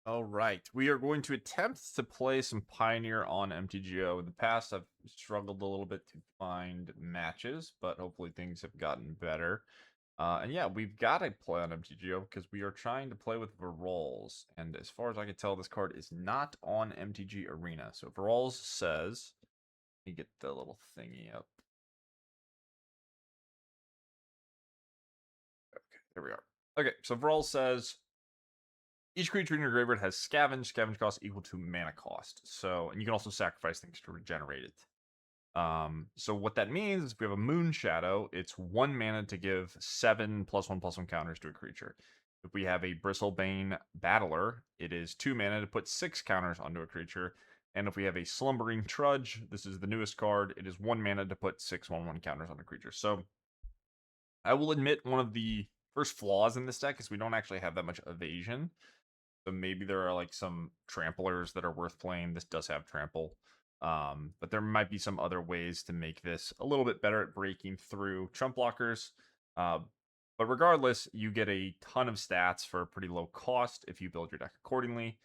All right, we are going to attempt to play some Pioneer on MTGO. In the past, I've struggled a little bit to find matches, but hopefully things have gotten better. And yeah, we've got to play on MTGO because we are trying to play with Varolz. And as far as I can tell, this card is not on MTG Arena. So Varolz says, let me get the little thingy up. Okay, there we are. Okay, so Varolz says, each creature in your graveyard has scavenge. Scavenge cost equal to mana cost. So, and you can also sacrifice things to regenerate it. So what that means is if we have a Moon Shadow, it's 1 mana to give 7+1/+1 counters to a creature. If we have a Bristlebane Battler, it is 2 mana to put 6 counters onto a creature. And if we have a Slumbering Trudge, this is the newest card, it is 1 mana to put 6/1/1 counters on a creature. So I will admit one of the first flaws in this deck is we don't actually have that much evasion. So maybe there are like some tramplers that are worth playing. This does have trample. But there might be some other ways to make this a little bit better at breaking through trump blockers. Uh, but regardless, you get a ton of stats for a pretty low cost if you build your deck accordingly.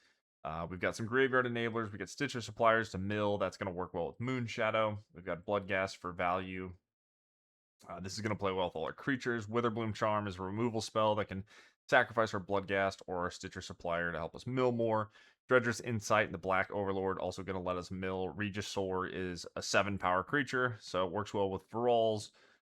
We've got some graveyard enablers. We got Stitcher suppliers to mill. That's going to work well with Moon Shadow. We've got Bloodghast for value. This is going to play well with all our creatures. Witherbloom Charm is a removal spell that can sacrifice our Bloodghast or our Stitcher Supplier to help us mill more. Dredger's Insight and the Black Overlord also going to let us mill. Regisaur is a 7-power creature, so it works well with Varolz.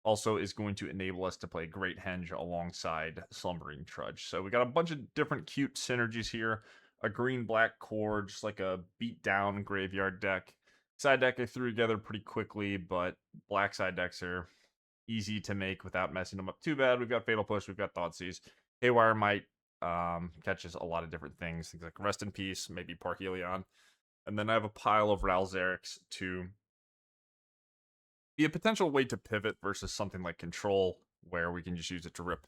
Also is going to enable us to play Great Henge alongside Slumbering Trudge. So we got a bunch of different cute synergies here. A green-black core, just like a beat-down graveyard deck. Side deck I threw together pretty quickly, but black side decks are easy to make without messing them up too bad. We've got Fatal Push, we've got Thoughtseize. Haywire might catches a lot of different things like Rest in Peace, maybe Parhelion. And then I have a pile of Ralzerics to be a potential way to pivot versus something like Control, where we can just use it to rip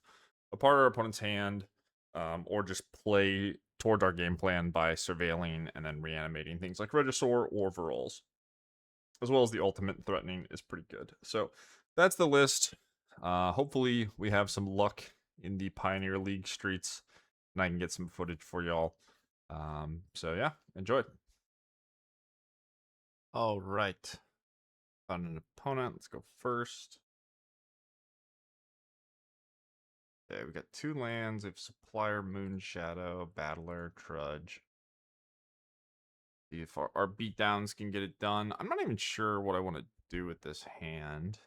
apart our opponent's hand, or just play towards our game plan by surveilling and then reanimating things like Regisaur or Varolz, as well as the ultimate threatening is pretty good. So that's the list. Hopefully we have some luck in the Pioneer League streets and I can get some footage for y'all. So yeah, enjoy. All right. Found an opponent. Let's go first. Okay, we got 2 lands. We have Supplier, Moon Shadow, Battler, Trudge. See if our beatdowns can get it done. I'm not even sure what I want to do with this hand.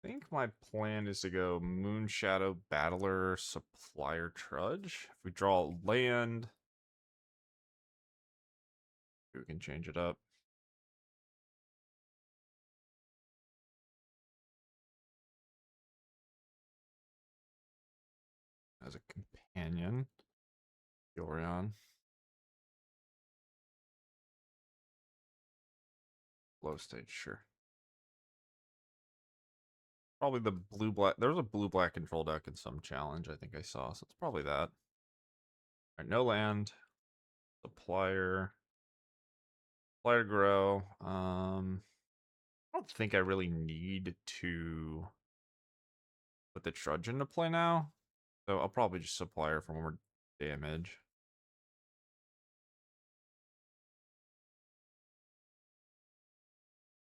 I think my plan is to go Moon Shadow, Battler, Supplier, Trudge. If we draw a land, we can change it up. As a companion, Yorion. Low stage, sure. Probably the blue-black. There was a blue-black control deck in some challenge I think I saw, so it's probably that. All right, no land. Supplier. Supplier grow. I don't think I really need to put the Trudge into play now. So I'll probably just Supplier for more damage.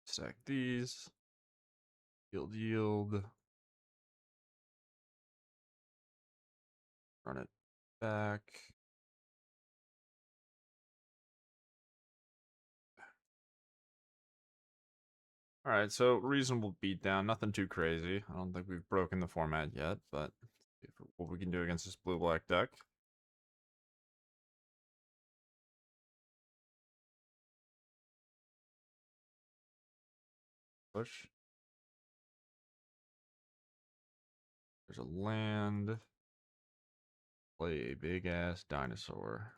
Stack these. Yield. Run it back. Alright, so reasonable beatdown. Nothing too crazy. I don't think we've broken the format yet, but see what we can do against this blue-black deck. Push. There's a land. Play a big-ass dinosaur.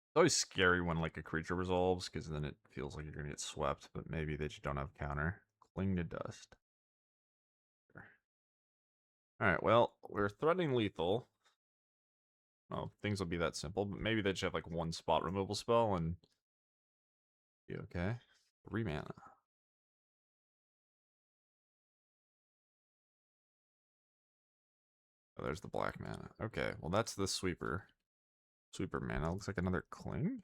It's always scary when like a creature resolves, because then it feels like you're gonna get swept, but maybe they just don't have counter. Cling to dust. Alright, well, we're threatening lethal. Oh, things will be that simple, but maybe they just have like one spot removal spell and You okay? 3 mana. Oh, there's the black mana. Okay, well that's the sweeper. Sweeper mana. Looks like another cling.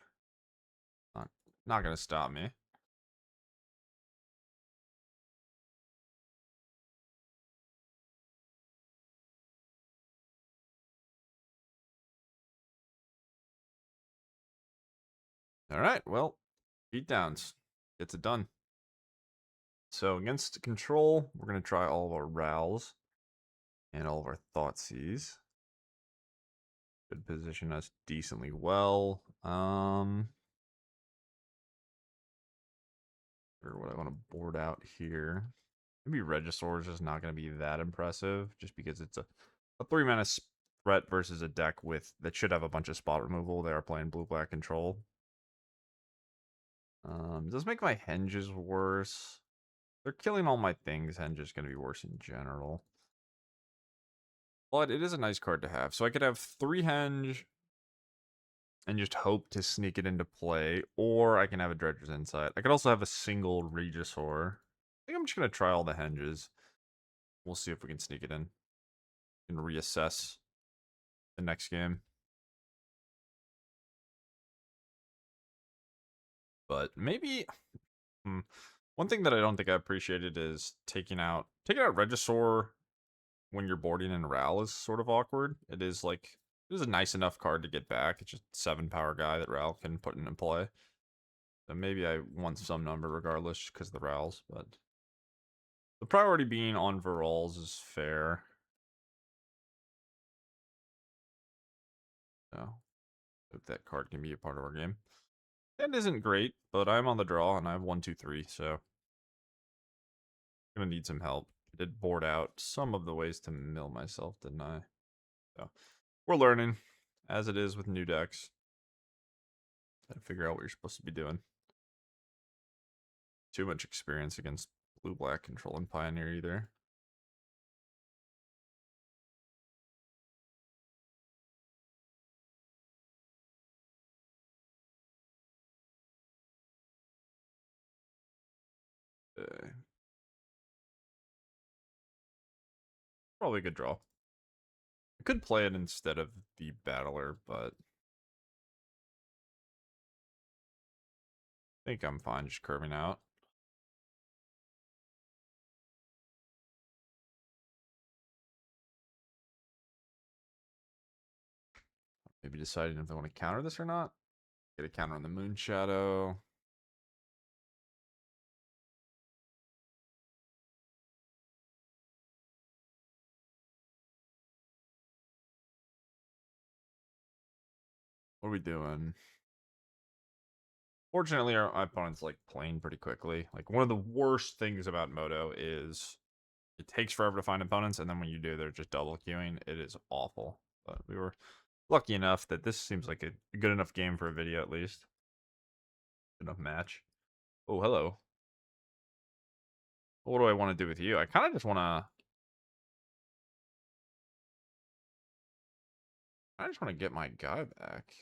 Not, not gonna stop me. Alright, well, beatdowns. Gets it done. So against control, we're gonna try all of our Varolz and all of our Thoughtseize. Could position us decently well. Or what I want to board out here. Maybe Regisaur is just not going to be that impressive, just because it's a 3 mana threat versus a deck with that should have a bunch of spot removal. They are playing blue-black control. Does make my henges worse. They're killing all my things. Henge is going to be worse in general. But it is a nice card to have. So I could have 3 henge and just hope to sneak it into play, or I can have a Dredger's Insight. I could also have a single Regisaur. I think I'm just going to try all the henges. We'll see if we can sneak it in and reassess the next game. But maybe one thing that I don't think I appreciated is taking out Regisaur when you're boarding in Ral is sort of awkward. It is a nice enough card to get back. It's just 7 power guy that Ral can put in play. So maybe I want some number regardless because of the Rals, but the priority being on Varolz is fair. So hope that card can be a part of our game. That isn't great, but I'm on the draw and I have 1, 2, 3, so gonna need some help. I did board out some of the ways to mill myself, didn't I? So we're learning, as it is with new decks. Gotta figure out what you're supposed to be doing. Too much experience against blue-black control and Pioneer either. Uh, Probably a good draw. I could play it instead of the Battler, but I think I'm fine just curving out. Maybe deciding if I want to counter this or not. Get a counter on the Moon Shadow. What are we doing? Fortunately, our opponent's like playing pretty quickly. Like one of the worst things about Moto is it takes forever to find opponents, and then when you do, they're just double queuing. It is awful. But we were lucky enough that this seems like a good enough game for a video at least. Good enough match. Oh, hello. What do I want to do with you? I kind of just want to. I just want to get my guy back.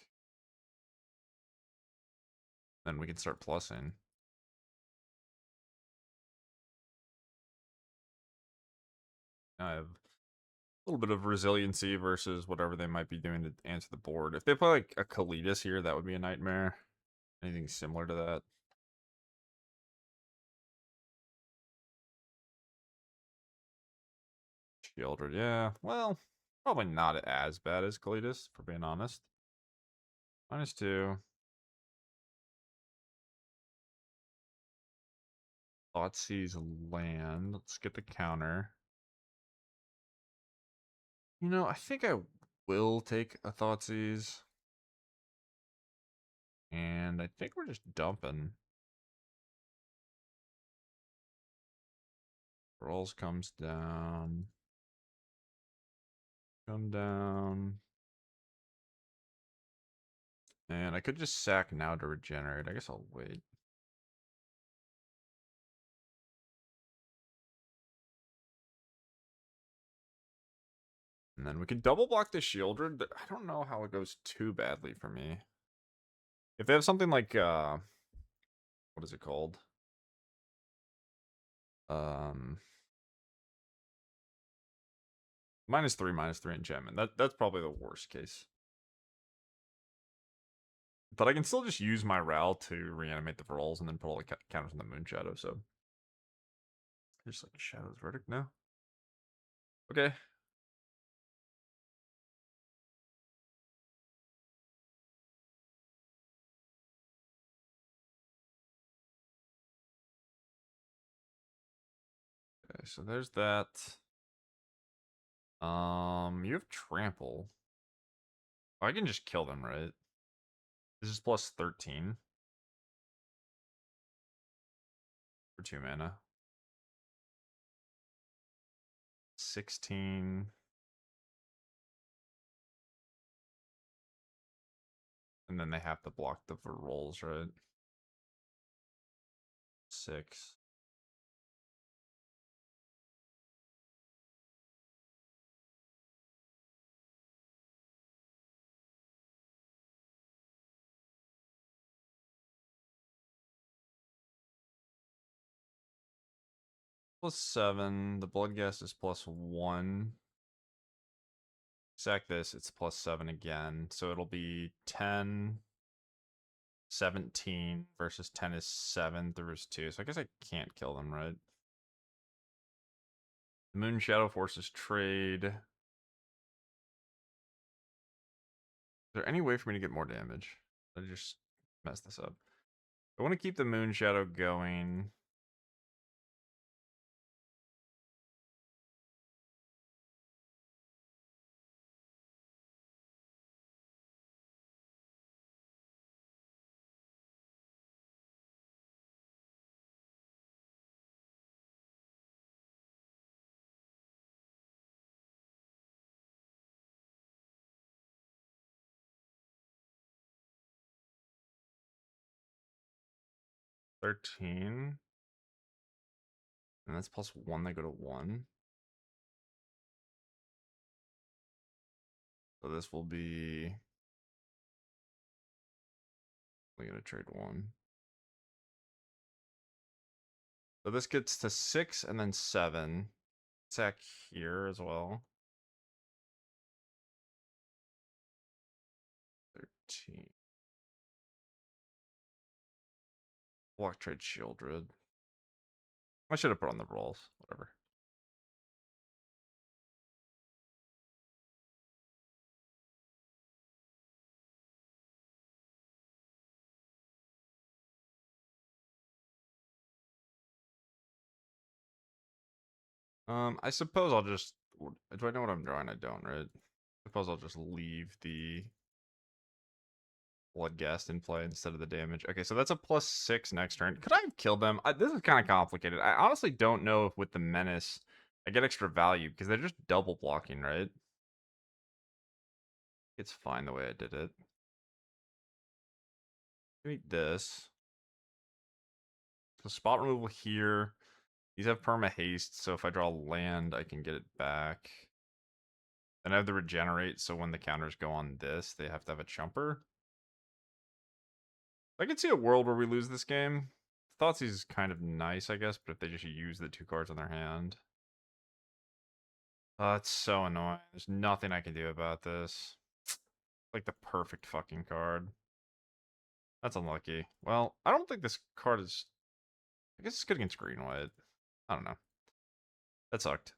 Then we can start plussing. I have a little bit of resiliency versus whatever they might be doing to answer the board. If they play like a Kalidas here, that would be a nightmare. Anything similar to that? Shieldred, yeah. Well, probably not as bad as Kalidas, for being honest. -2. Thoughtseize land. Let's get the counter. You know, I think I will take a Thoughtseize. And I think we're just dumping. Rolls comes down. Come down. And I could just sack now to regenerate. I guess I'll wait. And then we can double block the Shieldred. I don't know how it goes too badly for me. If they have something like what is it called? Um, -3 enchantment. That's probably the worst case. But I can still just use my Ral to reanimate the Varolz and then put all the counters in the Moon Shadow. So just like Shadow's Verdict now. Okay. Okay, so there's that. You have Trample. Oh, I can just kill them, right? This is plus 13 for 2 mana. 16. And then they have to block the rolls, right? 6. Plus 7. The Bloodghast is plus 1. Sack this, it's plus 7 again. So it'll be 10, 17 versus 10 is 7 through is 2. So I guess I can't kill them, right? The Moon Shadow forces trade. Is there any way for me to get more damage? I just messed this up. I want to keep the Moon Shadow going. $13. And that's plus 1, they go to 1. So this will be... We're going to trade 1. So this gets to 6 and then 7. Attack here as well. 13. Block trade Shieldred. I should have put on the rolls. Whatever. I suppose I'll just... Do I know what I'm drawing? I don't, right? I suppose I'll just leave the Bloodghast in play instead of the damage. Okay, so that's a plus 6 next turn. Could I have killed them? This is kind of complicated. I honestly don't know if with the Menace I get extra value because they're just double blocking, right? It's fine the way I did it. Give me this. So spot removal here. These have perma haste, so if I draw land, I can get it back. Then I have the regenerate, so when the counters go on this, they have to have a chumper. I can see a world where we lose this game. Thoughtseize is kind of nice, I guess, but if they just use the 2 cards on their hand. It's so annoying. There's nothing I can do about this. Like the perfect fucking card. That's unlucky. Well, I don't think this card is... I guess it's good against green white. I don't know. That sucked.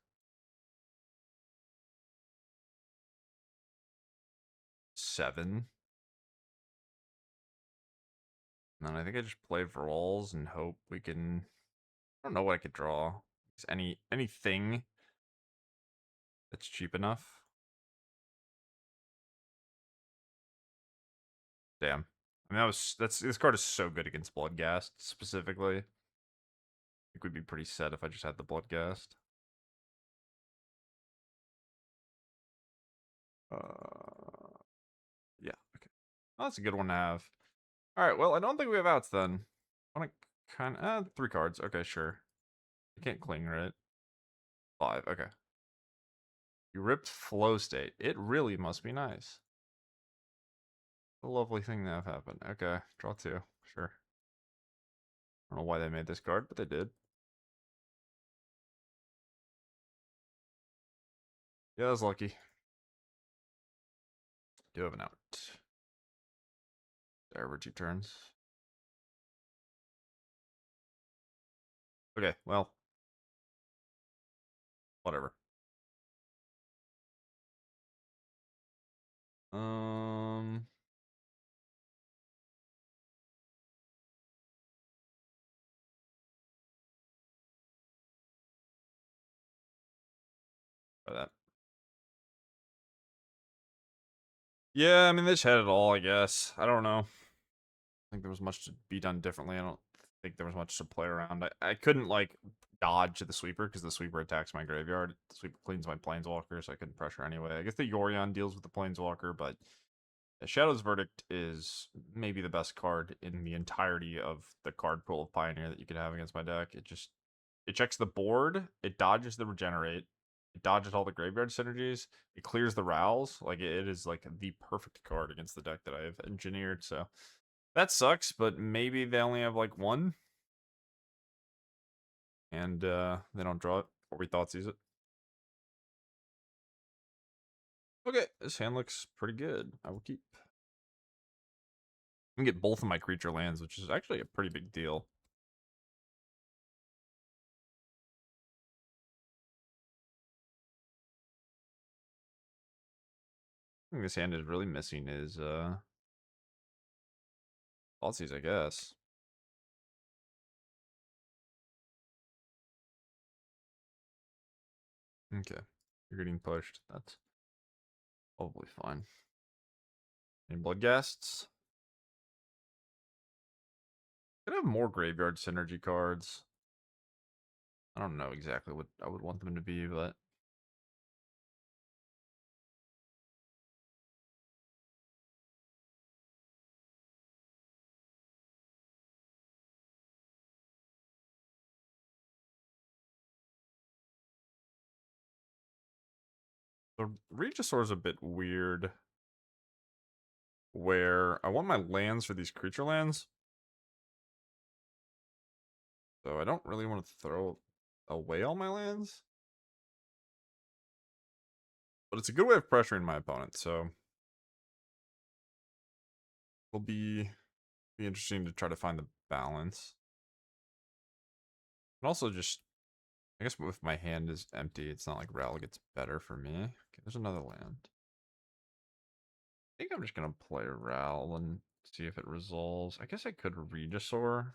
7. And then I think I just play Varolz and hope we can... I don't know what I could draw. Is anything that's cheap enough? Damn. I mean, this card is so good against Bloodghast, specifically. I think we'd be pretty set if I just had the Bloodghast. Yeah, okay. Oh, that's a good one to have. Alright, well, I don't think we have outs then. I want to kind of... 3 cards. Okay, sure. I can't cling, right? 5, okay. You ripped Flow State. It really must be nice. A lovely thing to have happen. Okay, draw 2. Sure. I don't know why they made this card, but they did. Yeah, I was lucky. Do have an out. There were 2 turns. Okay, well, whatever. Um, Try that. Yeah, I mean, they just had it all, I guess. I don't know. I think there was much to be done differently. I don't think there was much to play around. I couldn't, like, dodge the sweeper because the sweeper attacks my graveyard. The sweeper cleans my planeswalker, so I couldn't pressure anyway. I guess the Yorion deals with the planeswalker, but Shadow's Verdict is maybe the best card in the entirety of the card pool of Pioneer that you could have against my deck. It checks the board, it dodges the regenerate, it dodges all the graveyard synergies, it clears the Rowls. Like it is like the perfect card against the deck that I've engineered. So that sucks, but maybe they only have like one, and they don't draw it, or we thought sees it. Okay, this hand looks pretty good. I will keep. I can get both of my creature lands, which is actually a pretty big deal. I think this hand is really missing is Falsies, I guess. Okay. You're getting pushed. That's probably fine. Any Bloodghasts? Could have more graveyard synergy cards. I don't know exactly what I would want them to be, but the Regisaur is a bit weird. Where I want my lands for these creature lands. So I don't really want to throw away all my lands. But it's a good way of pressuring my opponent, so it'll be interesting to try to find the balance. And also just, I guess if my hand is empty, it's not like Ral gets better for me. Okay, there's another land. I think I'm just going to play Ral and see if it resolves. I guess I could Regisaur.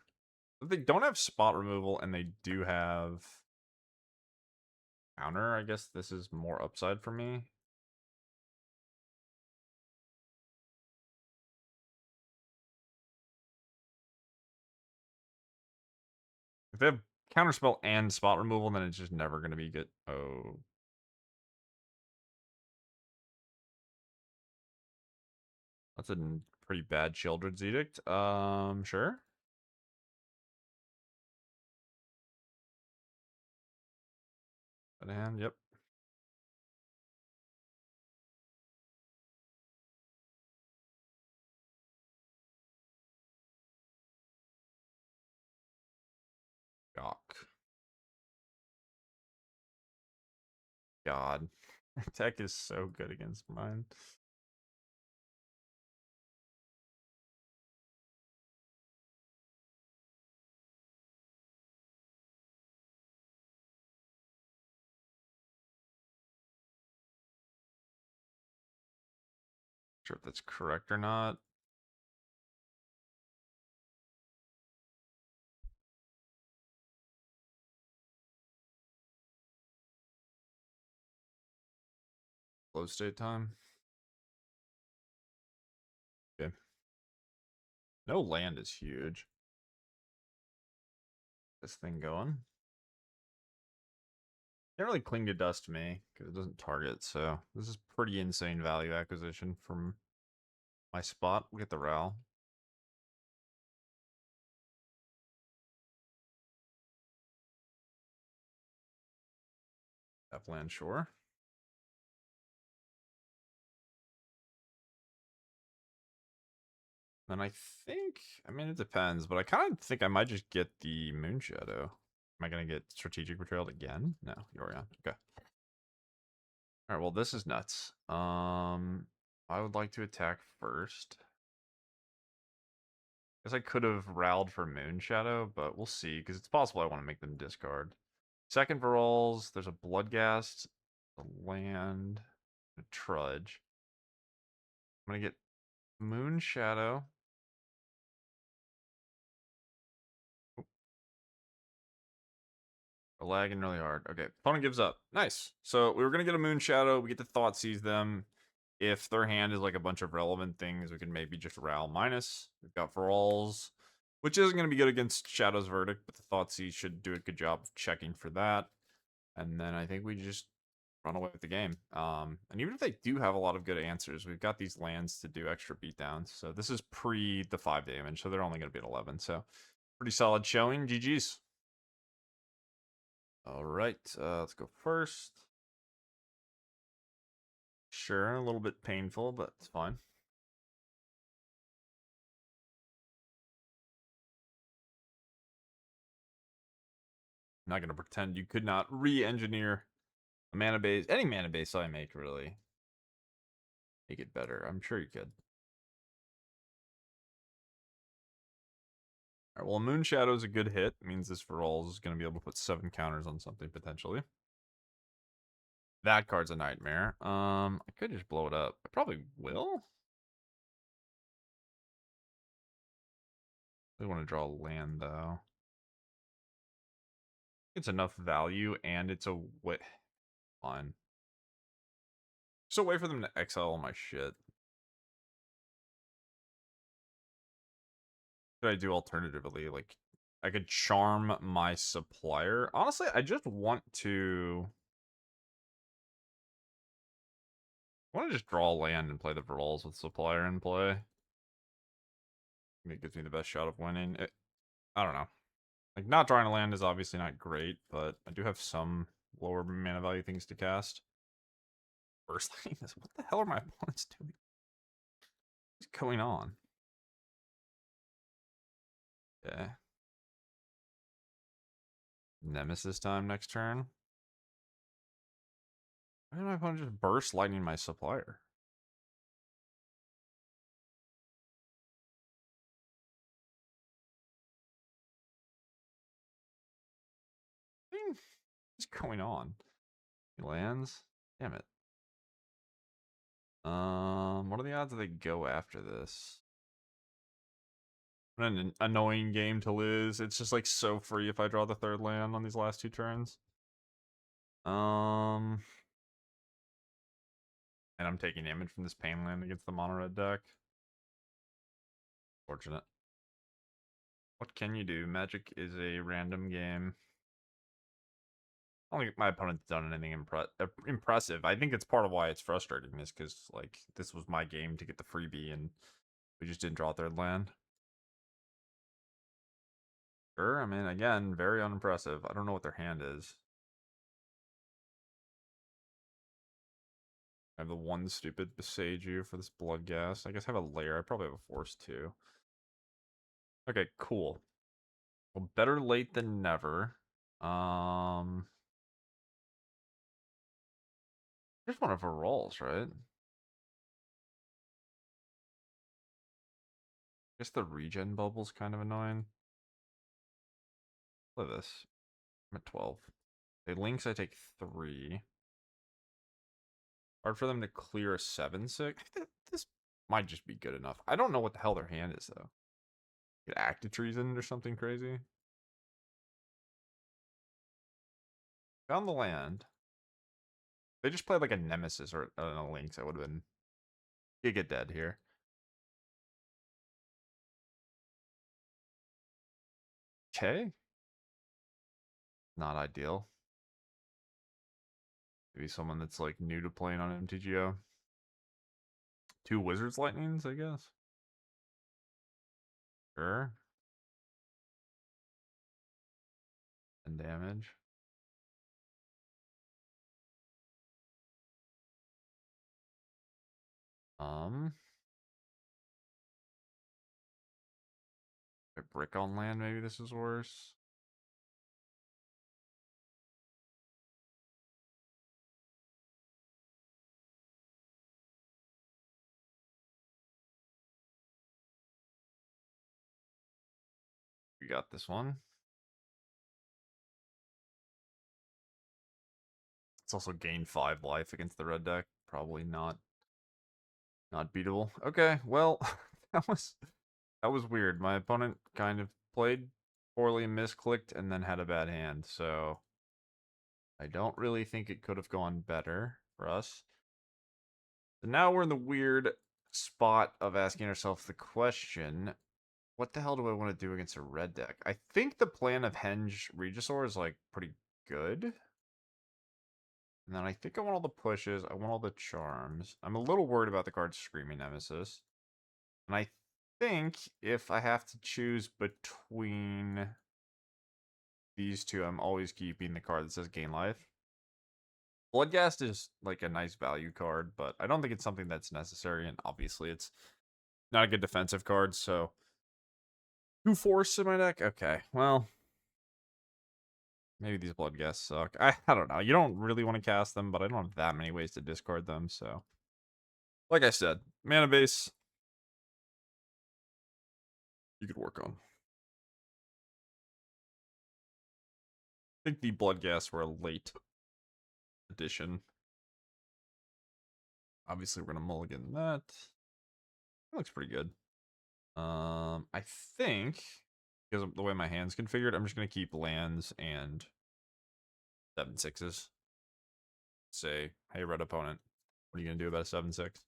They don't have spot removal, and they do have counter. I guess this is more upside for me. If they have counterspell and spot removal, then it's just never going to be good. Oh. That's a pretty bad Children's Edict. Sure. That hand, yep. Gawk. God. Tech is so good against mine. Sure if that's correct or not. Low state time. Okay. No land is huge. This thing going. Can't really cling to dust me because it doesn't target, so this is pretty insane value acquisition from my spot. We'll get the Ral. F land, sure. And I think, I mean, it depends, but I kind of think I might just get the Moon Shadow. Am I going to get Strategic Betrayal again? No, you're on. Okay. All right, well, this is nuts. I would like to attack first. Guess I could have rallied for Moon Shadow, but we'll see, because it's possible I want to make them discard. Second Varolz, there's a Bloodghast, a land, a Trudge. I'm going to get Moon Shadow. We're lagging really hard. Okay, opponent gives up. Nice. So we were gonna get a Moon Shadow. We get to Thought Seize them. If their hand is like a bunch of relevant things, we can maybe just Ral minus. We've got Varolz, which isn't gonna be good against Shadow's Verdict, but the Thought Seize should do a good job of checking for that. And then I think we just run away with the game. And even if they do have a lot of good answers, we've got these lands to do extra beatdowns. So this is pre the 5 damage, so they're only gonna be at 11. So pretty solid showing. GG's. All right, let's go first. Sure, a little bit painful, but it's fine. I'm not going to pretend you could not re-engineer a mana base, any mana base I make, really. Make it better. I'm sure you could. All right, well, Moon Shadow is a good hit. It means this Varolz is going to be able to put 7 counters on something, potentially. That card's a nightmare. I could just blow it up. I probably will. I want to draw a land, though. It's enough value, and it's a way. Fine. Just a way for them to exile all my shit. What could I do alternatively? Like, I could charm my supplier. Honestly, I just want to... I want to just draw land and play the Varolz with supplier in play. It gives me the best shot of winning. I don't know. Like, not drawing a land is obviously not great, but I do have some lower mana value things to cast. First lane is... What the hell are my opponents doing? What's going on? Yeah. Nemesis time next turn. Why did my opponent just burst lightning my supplier? What's going on? He lands? Damn it. What are the odds that they go after this? What an annoying game to lose. It's just like so free if I draw the third land on these last 2 turns. And I'm taking damage from this pain land against the mono red deck. Fortunate. What can you do? Magic is a random game. I don't think my opponent's done anything impressive. I think it's part of why it's frustrating is because, like, this was my game to get the freebie and we just didn't draw a third land. Sure, I mean, again, very unimpressive. I don't know what their hand is. I have the one stupid Beseiju for this Bloodghast. I guess I have a layer. I probably have a force too. Okay, cool. Well, better late than never. Just one of her rolls, right? I guess the regen bubble's kind of annoying. Look at this. I'm at 12. Okay, links I take 3. Hard for them to clear a 7/6. This might just be good enough. I don't know what the hell their hand is, though. Get Active Treason or something crazy. Found the land. They just played like a Nemesis or a Lynx. I would have been giga dead here. Okay. Not ideal. Maybe someone that's like new to playing on MTGO. 2 Wizards Lightnings, I guess. Sure. And damage. Um. brick on land, maybe this is worse. We got this one. It's also gained 5 life against the red deck. Probably not beatable. Okay, well, that was weird. My opponent kind of played poorly, misclicked, and then had a bad hand. So I don't really think it could have gone better for us. So now we're in the weird spot of asking ourselves the question, what the hell do I want to do against a red deck? I think the plan of Henge Regisaur is like pretty good. And then I think I want all the pushes. I want all the charms. I'm a little worried about the card Screaming Nemesis. And I think if I have to choose between these two, I'm always keeping the card that says gain life. Bloodghast is like a nice value card, but I don't think it's something that's necessary, and obviously it's not a good defensive card, so 2 force in my deck? Okay, well, maybe these Bloodghasts suck. I don't know. You don't really want to cast them, but I don't have that many ways to discard them, so. Like I said, mana base, you could work on. I think the Bloodghasts were a late addition. Obviously, we're gonna mulligan that. That looks pretty good. I think because of the way my hand's configured, I'm just gonna keep lands and 7/6s. Say, hey, red opponent, what are you gonna do about a 7/6?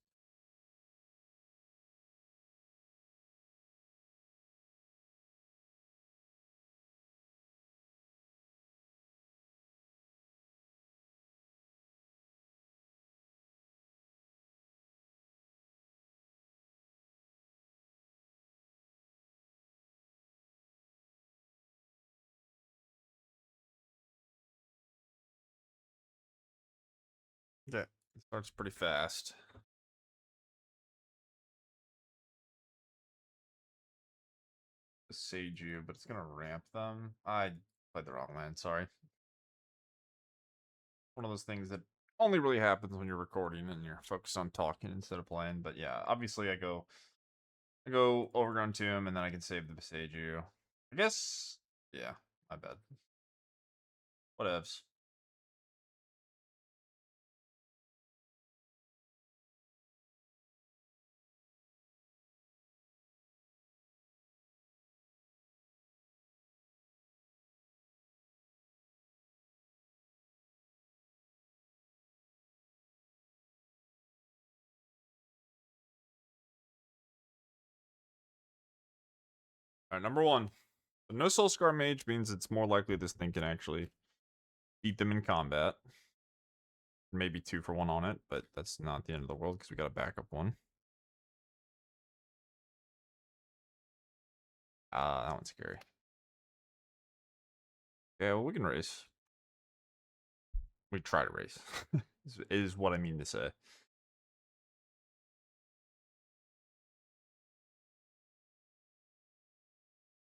Okay, it starts pretty fast. Sage you, but it's gonna ramp them. I played the wrong land. Sorry. One of those things that only really happens when you're recording and you're focused on talking instead of playing. But yeah, obviously I go Overgrown Tomb and then I can save the Beseiju. I guess yeah, my bad. Whatevs. Alright, number one. The no Soul Scar Mage means it's more likely this thing can actually beat them in combat. Maybe 2 for 1 on it, but that's not the end of the world because we got a backup one. That one's scary. Yeah, well, we can race. We try to race. is what I mean to say.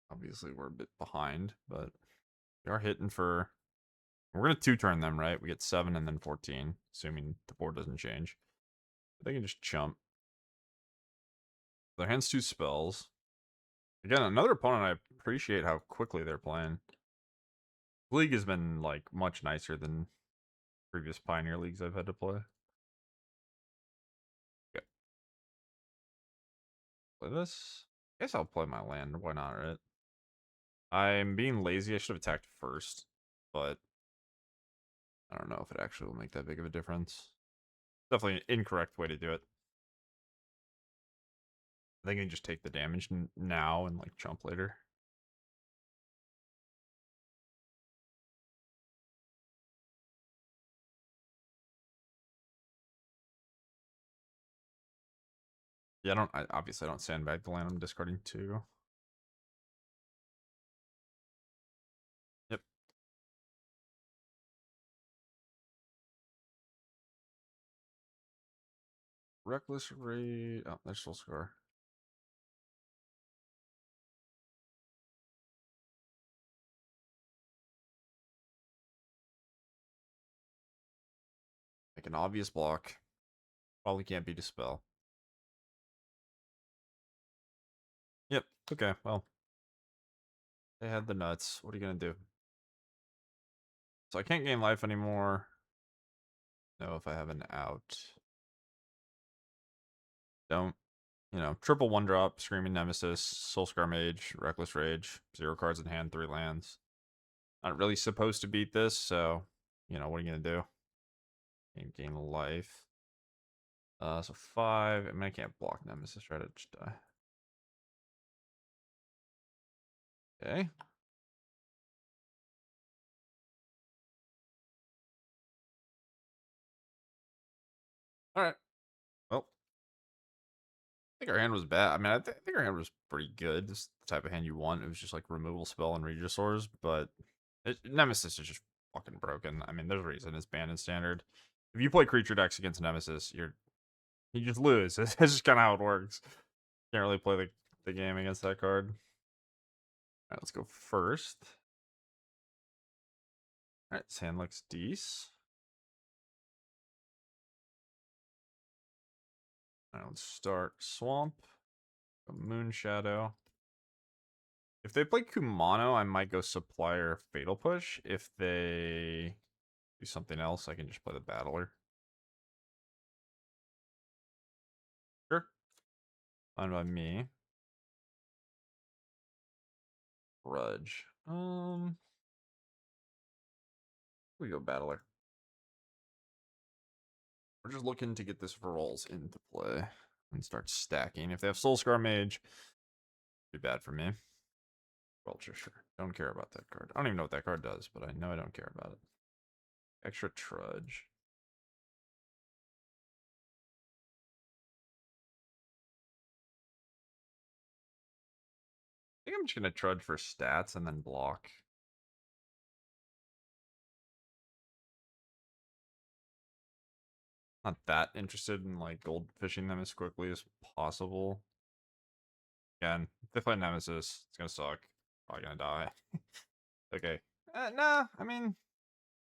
Obviously, we're a bit behind, but we are hitting for. We're gonna 2-turn them, right? We get 7 and then 14, assuming the board doesn't change. They can just chump. Their hand's 2 spells. Again, another opponent I appreciate how quickly they're playing. League has been like much nicer than previous Pioneer leagues I've had to play. Okay. Play this. I guess I'll play my land. Why not, right? I'm being lazy. I should have attacked first, but I don't know if it actually will make that big of a difference. Definitely an incorrect way to do it. I think I can just take the damage now and like jump later. Yeah, obviously I don't sandbag the land. I'm discarding 2. Yep. Reckless Raid. Oh, there's Soul Scar. like an obvious block. Probably can't beat a spell. Yep. Okay, well. They had the nuts. What are you gonna do? So I can't gain life anymore. No, if I have an out. Don't. Triple one drop, Screaming Nemesis, Soul Scar Mage, Reckless Rage, 0 cards in hand, 3 lands. Not really supposed to beat this, so, what are you gonna do? Gain life. So 5. I mean, I can't block Nemesis, right? It just die. Okay. Alright. Well, I think our hand was bad. I mean, I think our hand was pretty good. This is the type of hand you want. It was just like removal spell and Regisaurs, but Nemesis is just fucking broken. I mean, there's a reason it's banned in standard. If you play creature decks against Nemesis, you just lose. It's just kind of how it works. Can't really play the game against that card. Alright, let's go first. Alright, this hand looks decent. Alright, let's start Swamp. Moon Shadow. If they play Kumano, I might go Supplier Fatal Push. If they do something else, I can just play the Battler. Sure. Fine by me. Grudge. We go Battler. We're just looking to get this Varolz into play and start stacking. If they have Soul Scar Mage, be bad for me. Vulture, sure. Don't care about that card. I don't even know what that card does, but I know I don't care about it. Extra Trudge. I think I'm just going to Trudge for stats and then block. Not that interested in like gold fishing them as quickly as possible. Again, if they play Nemesis, it's gonna suck. Probably gonna die. Okay. Nah, I mean,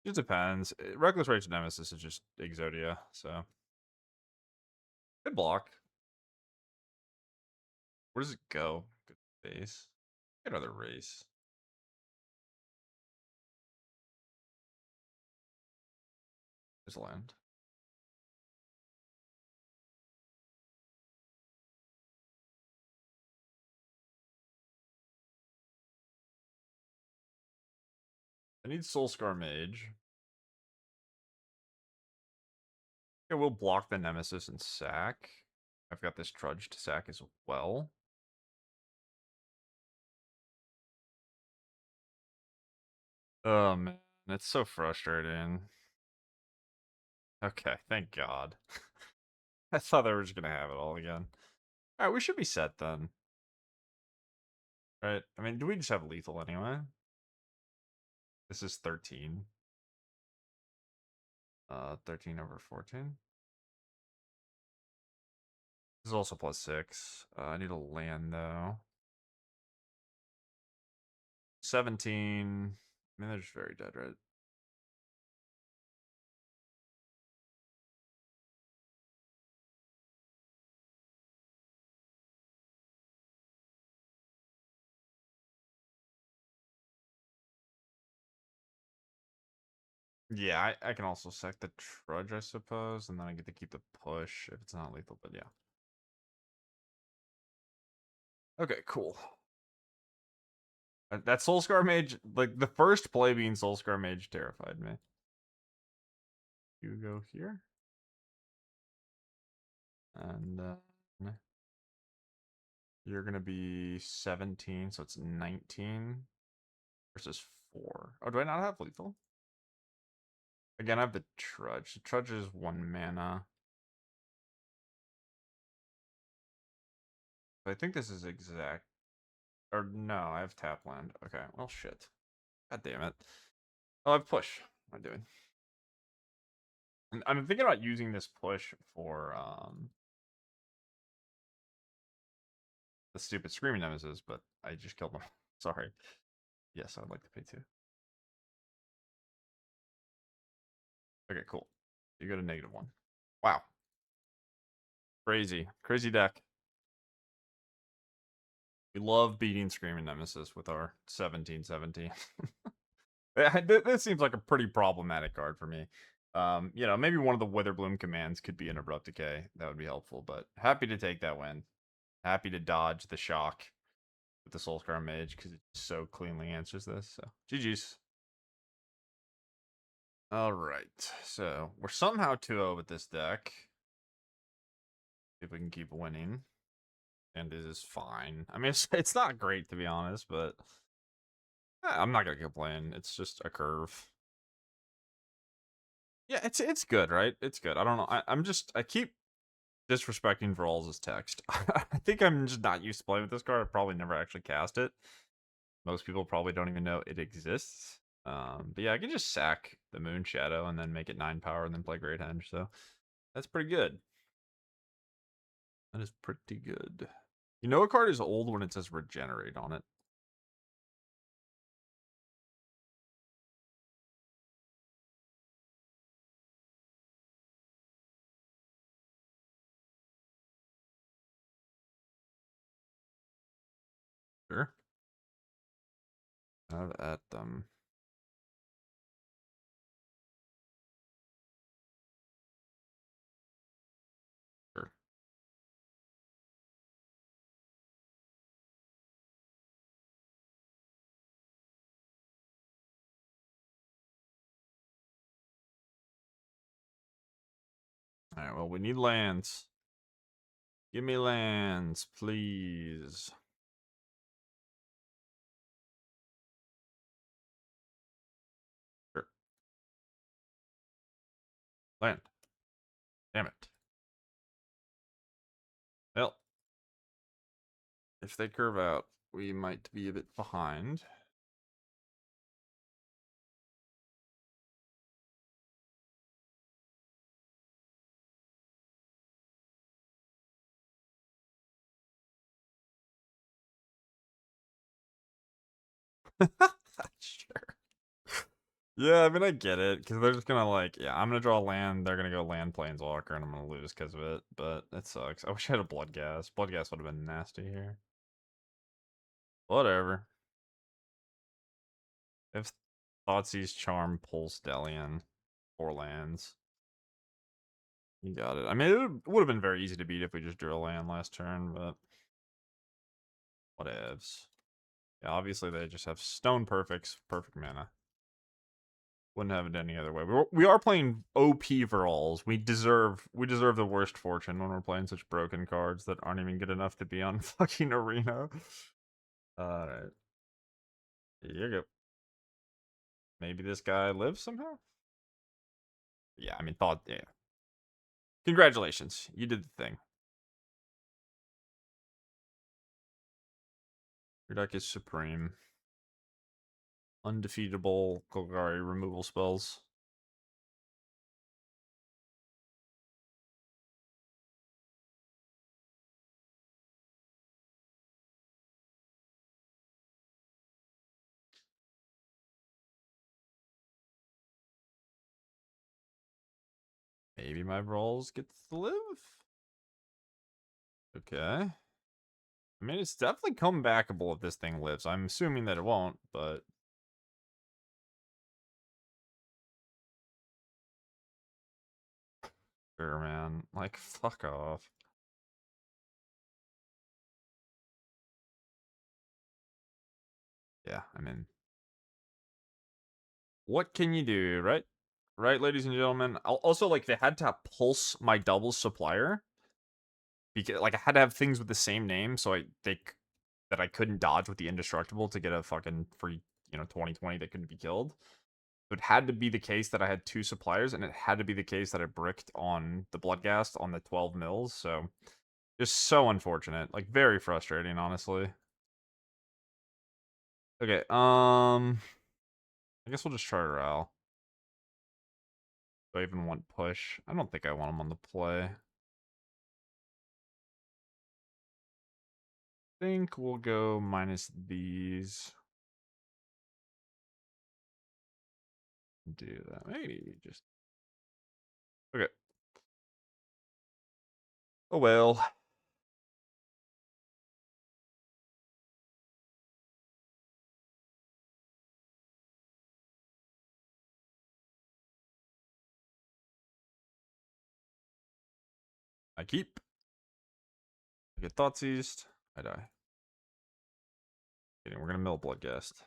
it depends. Reckless Rage Nemesis is just Exodia, so. Good block. Where does it go? Good base. Get another race. There's land. I need Soul Scar Mage. Okay, we'll block the Nemesis and sack. I've got this Trudge to sack as well. Oh man, it's so frustrating. Okay, thank God. I thought they were just gonna have it all again. Alright, we should be set then. Right? I mean, do we just have lethal anyway? This is 13. 13 over 14. This is also plus 6. I need a land though. 17. I mean, they're just very dead, right? Yeah, I can also sack the Trudge, I suppose, and then I get to keep the push if it's not lethal, but yeah. Okay, cool. That Soul Scar Mage, like the first play being Soul Scar Mage terrified me. You go here. And you're going to be 17, so it's 19 versus 4. Oh, do I not have lethal? Again, I have the Trudge. The Trudge is 1 mana. I think this is exact. Or no, I have tap land. Okay, well, shit. God damn it. Oh, I have push. What am I doing? I'm thinking about using this push for the stupid Screaming Nemesis, but I just killed them. Sorry. Yes, I'd like to pay 2. Okay, cool. You got a -1. Wow. Crazy. Crazy deck. We love beating Screaming Nemesis with our 1717. This seems like a pretty problematic card for me. Maybe one of the Witherbloom commands could be Interrupt Decay. That would be helpful, but happy to take that win. Happy to dodge the shock with the Soulscar Mage because it so cleanly answers this. So, GG's. Alright, so we're somehow 2-0 with this deck. If we can keep winning. And this is fine. I mean, it's not great, to be honest, but I'm not going to complain. It's just a curve. Yeah, it's good, right? It's good. I don't know. I keep disrespecting Varolz' text. I think I'm just not used to playing with this card. I've probably never actually cast it. Most people probably don't even know it exists. But yeah, I can just sack the Moon Shadow and then make it 9 power and then play Great Henge. So that's pretty good. That is pretty good. You know a card is old when it says Regenerate on it. Sure. Have at them. Sure. Alright, well, we need lands. Give me lands, please. Sure. Land. Damn it. Well, if they curve out, we might be a bit behind. Sure. Yeah, I mean, I get it, because they're just gonna, like, yeah, I'm gonna draw land, they're gonna go land Planeswalker, and I'm gonna lose because of it, but it sucks. I wish I had a Blood Gas. Blood Gas would have been nasty here. Whatever. If Thoughtseize Charm pulls Delian, 4 lands. You got it. I mean, it would have been very easy to beat if we just drew a land last turn, but whatevs. Yeah, obviously they just have Stone Perfects, perfect mana. Wouldn't have it any other way. We are playing OP Varolz. We deserve the worst fortune when we're playing such broken cards that aren't even good enough to be on fucking arena. Alright. Here you go. Maybe this guy lives somehow? Yeah, I mean, yeah. Congratulations. You did the thing. Your deck is supreme. Undefeatable Golgari removal spells. Maybe my Varolz gets to live? Okay. I mean, it's definitely comebackable if this thing lives. I'm assuming that it won't, but... Sure, man. Like, fuck off. Yeah, I mean... What can you do, right? Right, ladies and gentlemen? Also, like, they had to pulse my double supplier. Because, like, I had to have things with the same name, so that I couldn't dodge with the indestructible to get a fucking free, 2020 that couldn't be killed. So it had to be the case that I had 2 suppliers, and it had to be the case that I bricked on the Bloodghast on the 12 mils, so just so unfortunate. Like, very frustrating, honestly. Okay, I guess we'll just try Ral. Do I even want push? I don't think I want him on the play. Think we'll go minus these. Do that. Maybe just Okay. Oh well. I keep. I get thought seized. I die. Kidding, we're gonna mill Bloodghast.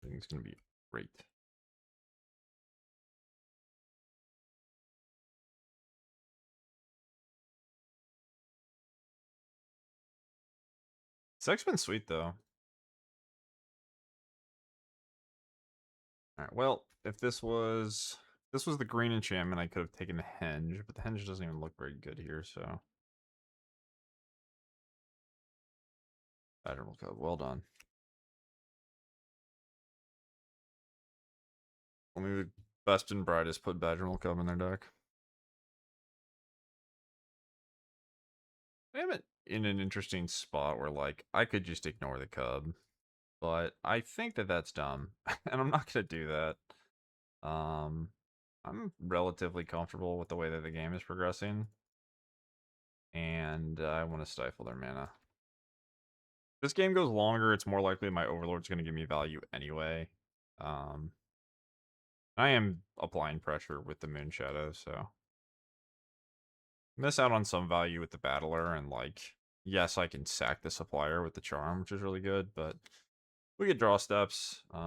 Everything's gonna be great. It's been sweet though. Alright, well, if this was the green enchantment, I could have taken the henge, but the henge doesn't even look very good here, so. Admiral Cub, well done. Only the best and brightest put Badgermal Cub in their deck. I am in an interesting spot where, like, I could just ignore the Cub, but I think that that's dumb, and I'm not going to do that. I'm relatively comfortable with the way that the game is progressing, and I want to stifle their mana. If this game goes longer, it's more likely my Overlord's going to give me value anyway. Um, I am applying pressure with the Moon Shadow, so miss out on some value with the Battler, and like, yes, I can sack the Supplier with the Charm, which is really good, but we get draw steps. See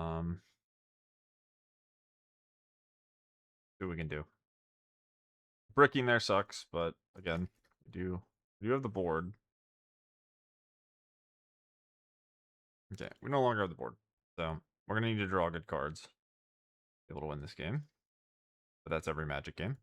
what we can do. Bricking there sucks, but again, we do have the board. Okay, we no longer have the board, so we're gonna need to draw good cards to be able to win this game. But that's every Magic game.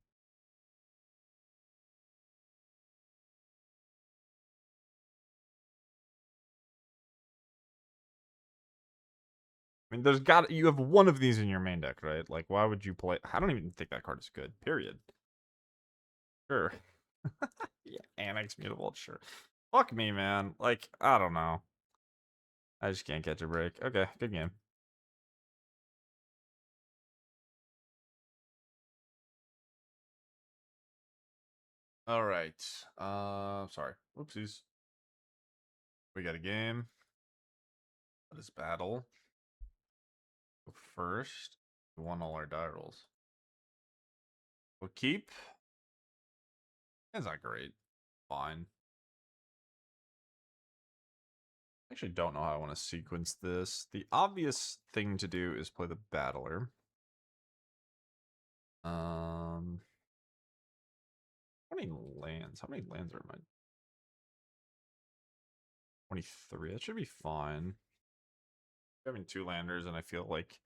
I mean, you have one of these in your main deck, right? Like, why would you play? I don't even think that card is good. Period. Sure. Yeah, Annex Mutable. Sure. Fuck me, man. Like, I don't know. I just can't catch a break. Okay, good game. All right. Sorry. Oopsies. We got a game. Let us battle. Go first. We won all our die rolls. We'll keep. That's not great. Fine. Actually don't know how I want to sequence this. The obvious thing to do is play the Battler. How many lands? How many lands are in my 23? That should be fine. Having two landers, and I feel like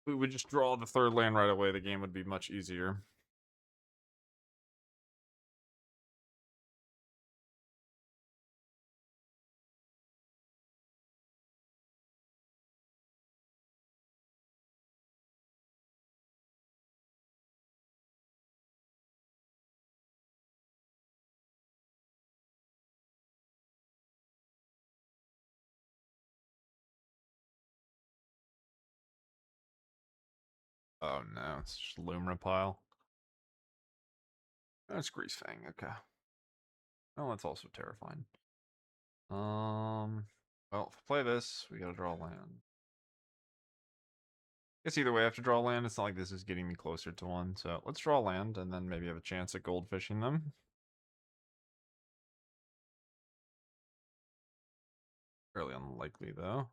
we would just draw the third land right away. The game would be much easier. Oh no, it's just Lumina pile. That's Grease Fang. Okay. Oh, that's also terrifying. Well, if I play this, we gotta draw land. Guess either way, I have to draw land. It's not like this is getting me closer to one. So let's draw land and then maybe have a chance at goldfishing them. Fairly unlikely, though.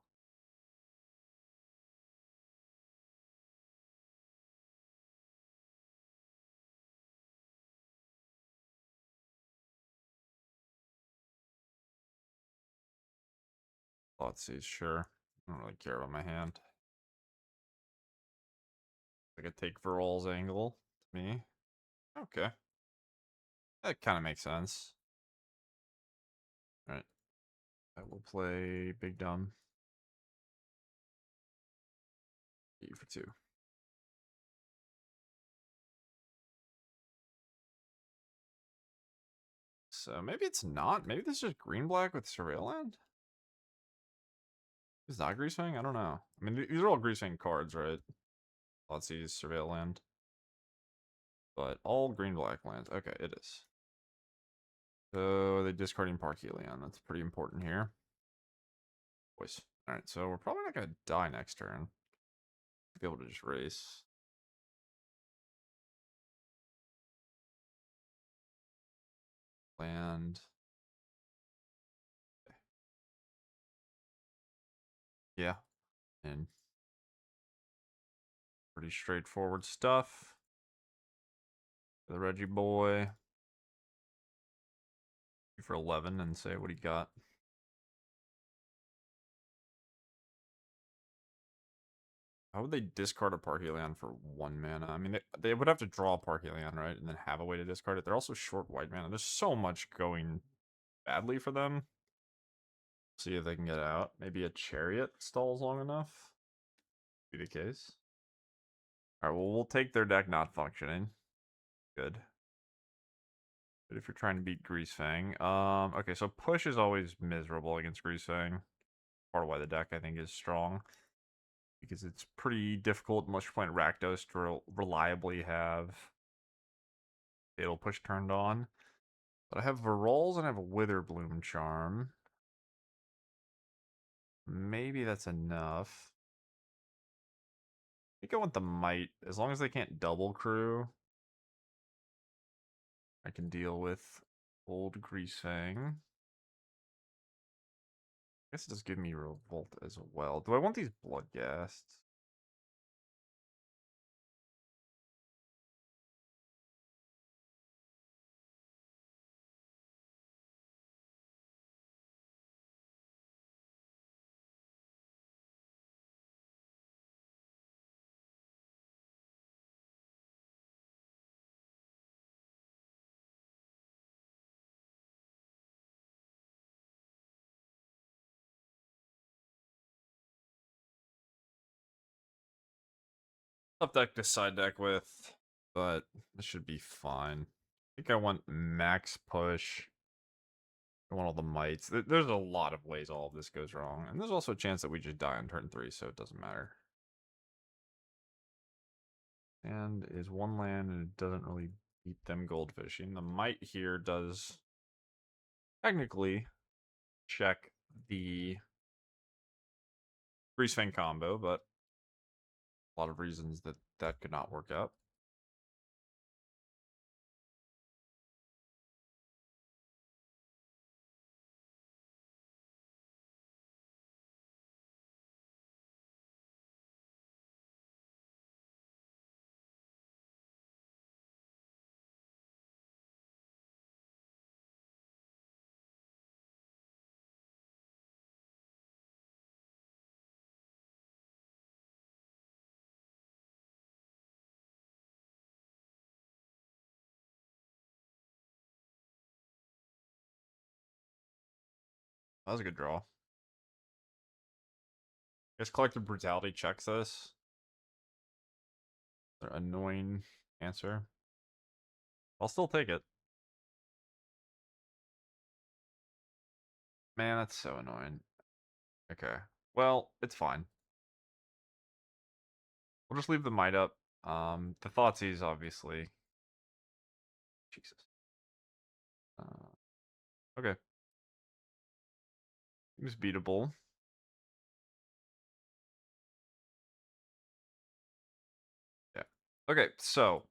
Let's see, sure. I don't really care about my hand. I could take Varolz angle to me. Okay. That kind of makes sense. Alright. I will play Big Dumb. E for 2. So maybe it's not. Maybe this is just green black with Surveil Land? Is that Greasefang? I don't know. I mean, these are all Greasefang cards, right? Let's see, Surveil Land. But all green-black lands. Okay, it is. So they're discarding Parhelion. That's pretty important here. Boys. Alright, so we're probably not going to die next turn. Be able to just race. Land. Yeah. And pretty straightforward stuff. The Reggie boy. For 11 and say what he got. How would they discard a Parhelion for 1 mana? I mean, they would have to draw a Parhelion, right? And then have a way to discard it. They're also short white mana. There's so much going badly for them. See if they can get out. Maybe a Chariot stalls long enough. Be the case. Alright, well, we'll take their deck not functioning. Good. But if you're trying to beat Greasefang. Okay, so push is always miserable against Greasefang. Part of why the deck, I think, is strong. Because it's pretty difficult unless you're playing Rakdos to reliably have Fatal Push turned on. But I have Varolz and I have a Witherbloom Charm. Maybe that's enough. I think I want the Might. As long as they can't double crew, I can deal with old Greasefang. I guess it does give me Revolt as well. Do I want these Bloodghasts? Tough deck to side deck with, but this should be fine. I think I want max push. I want all the mites. There's a lot of ways all of this goes wrong. And there's also a chance that we just die on turn 3, so it doesn't matter. And is 1 land, and it doesn't really beat them goldfishing. The might here does technically check the Greasefang combo, but a lot of reasons that that could not work out. That was a good draw. I guess Collective Brutality checks this. Their annoying answer. I'll still take it. Man, that's so annoying. Okay. Well, it's fine. We'll just leave the might up. The Thoughtseize, obviously. Jesus. Okay. Seems beatable. Yeah. Okay, so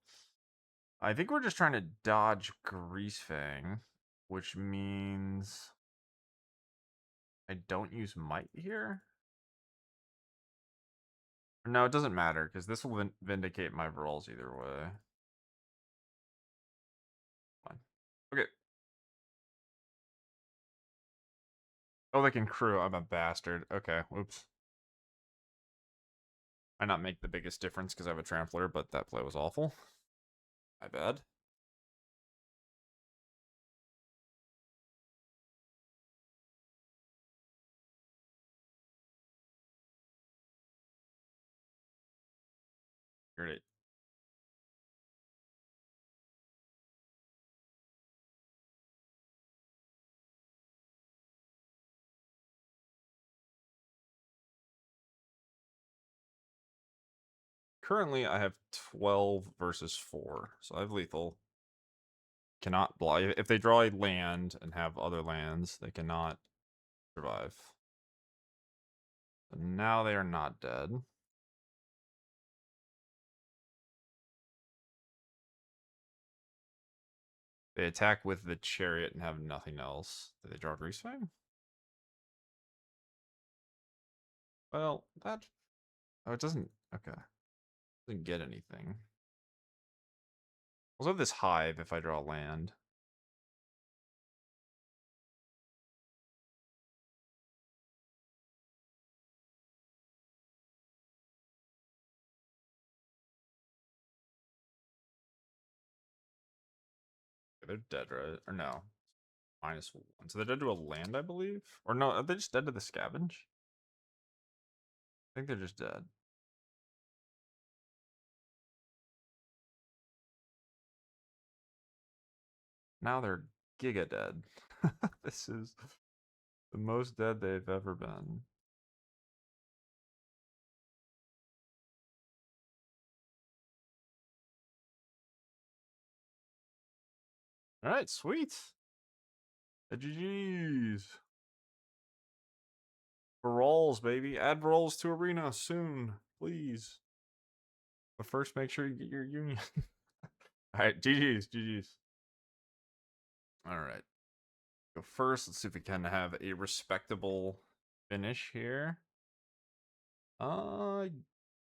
I think we're just trying to dodge Greasefang, which means I don't use might here. No, it doesn't matter because this will vindicate my Varolz either way. Fine. Okay. Oh, they can crew. I'm a bastard. Okay, whoops. Might not make the biggest difference because I have a Trampler, but that play was awful. My bad. Great. currently I have 12 versus 4, so I have lethal. Cannot block. If they draw a land and have other lands, they cannot survive. So now they are not dead. They attack with the chariot and have nothing else. Do they draw Greasefang? Well, that... Oh, it doesn't... Okay. Doesn't get anything. Also have this hive if I draw land. They're dead, right? Or no. -1. So they're dead to a land, I believe? Or no, are they just dead to the scavenge? I think they're just dead. Now they're giga dead. This is the most dead they've ever been. Alright, sweet. GG's. Varolz, baby. Add Varolz to Arena soon, please. But first, make sure you get your union. Alright, GG's. Alright. Go first. Let's see if we can have a respectable finish here. I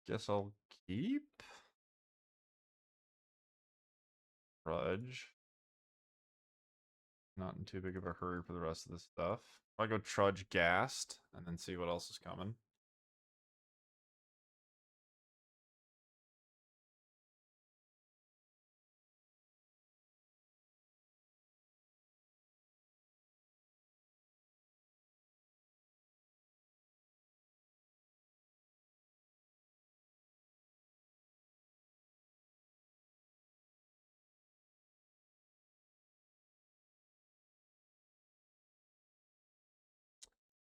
guess I'll keep Trudge. Not in too big of a hurry for the rest of this stuff. I'll go Trudge Gassed and then see what else is coming.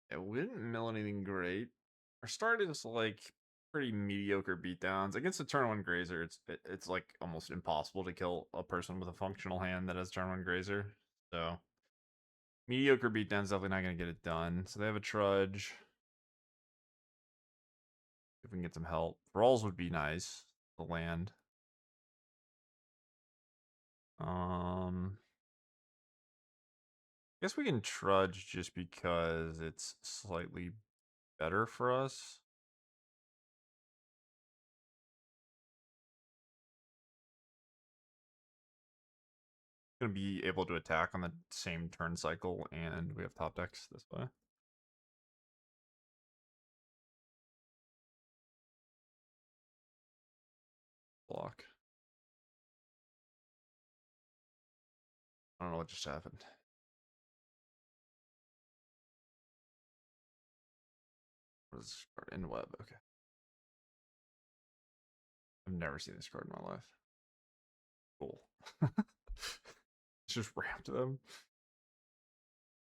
Yeah, we didn't mill anything great. Our start is like pretty mediocre beatdowns. Against a turn one grazer, it's like almost impossible to kill a person with a functional hand that has turn one grazer. So mediocre beatdown's definitely not gonna get it done. So they have a trudge. If we can get some help. Varolz would be nice. The land. I guess we can trudge just because it's slightly better for us. Gonna be able to attack on the same turn cycle, and we have top decks this way. Block. I don't know what just happened. What is this card? In web, okay. I've never seen this card in my life. Cool. Just ramped them.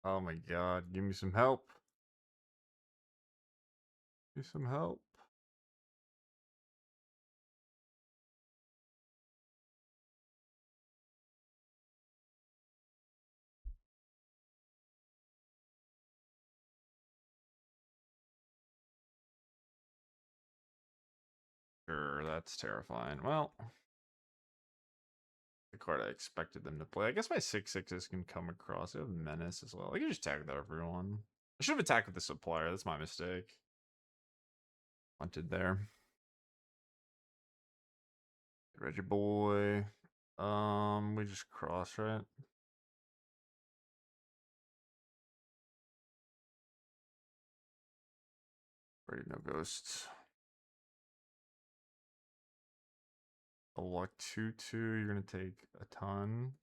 Oh my god, give me some help. Give me some help. Sure, that's terrifying. Well, the card I expected them to play. I guess my 6/6s can come across. I have Menace as well. I can just tag with everyone. I should have attacked with the supplier. That's my mistake. Wanted there. Reggie boy. We just cross, right? Already no ghosts. A luck 2/2. You're gonna take a ton.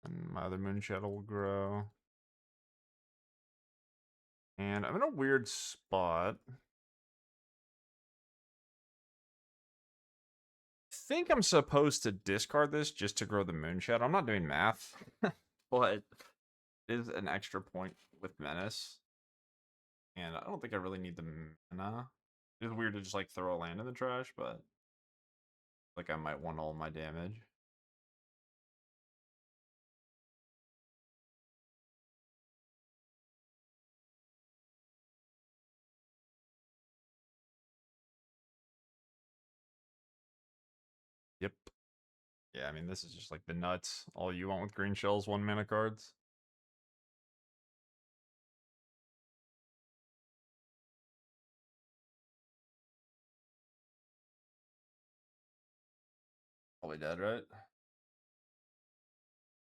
And my other moon shadow will grow. And I'm in a weird spot. I think I'm supposed to discard this just to grow the moon shadow. I'm not doing math, but it is an extra point with menace. And I don't think I really need the mana. It's weird to just like throw a land in the trash, but like I might want all my damage. Yep. Yeah, I mean this is just like the nuts. All you want with green shells, 1 mana cards. Probably dead, right?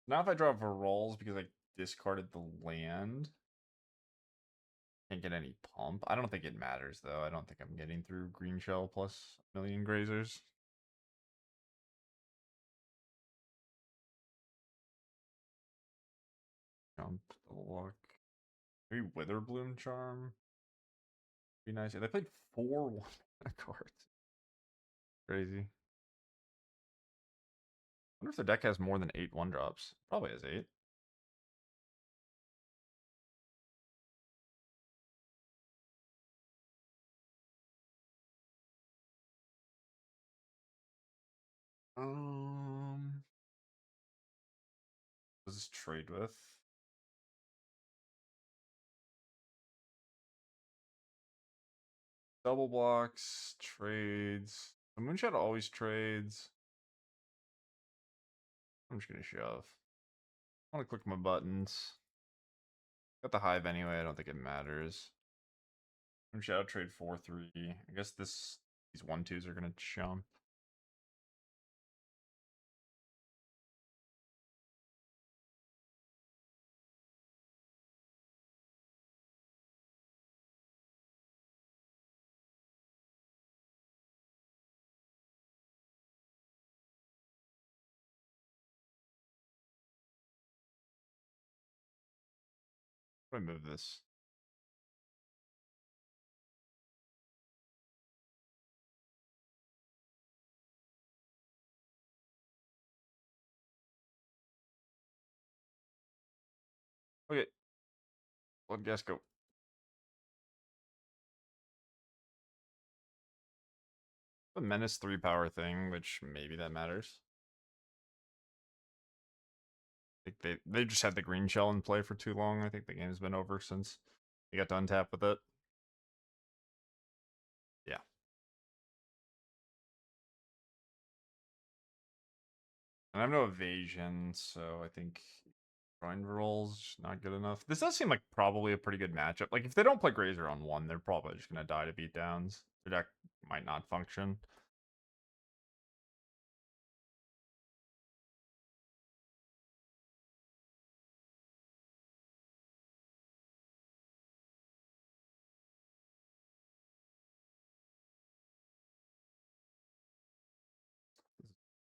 Now if I draw Varolz because I discarded the land, can't get any pump. I don't think it matters though. I don't think I'm getting through green shell plus a million grazers. Jump, double luck. Maybe Witherbloom Charm. Be nice. Yeah, they played 4 1 cards. Crazy. Wonder if the deck has more than 8 1-drops. Probably has 8. Um, what does this trade with? Double blocks, trades. The Moonshot always trades. I'm just gonna shove. I want to click my buttons. Got the hive anyway. I don't think it matters. Moonshot trade 4-3. I guess these 1-2s are gonna jump. Let me move this. Okay, let guess go. The menace 3 power thing, which maybe that matters. I think they just had the green shell in play for too long. I think the game's been over since they got to untap with it. Yeah. And I have no evasion, so I think Grind roll's not good enough. This does seem like probably a pretty good matchup. Like if they don't play Grazer on 1, they're probably just gonna die to beat downs. Their deck might not function.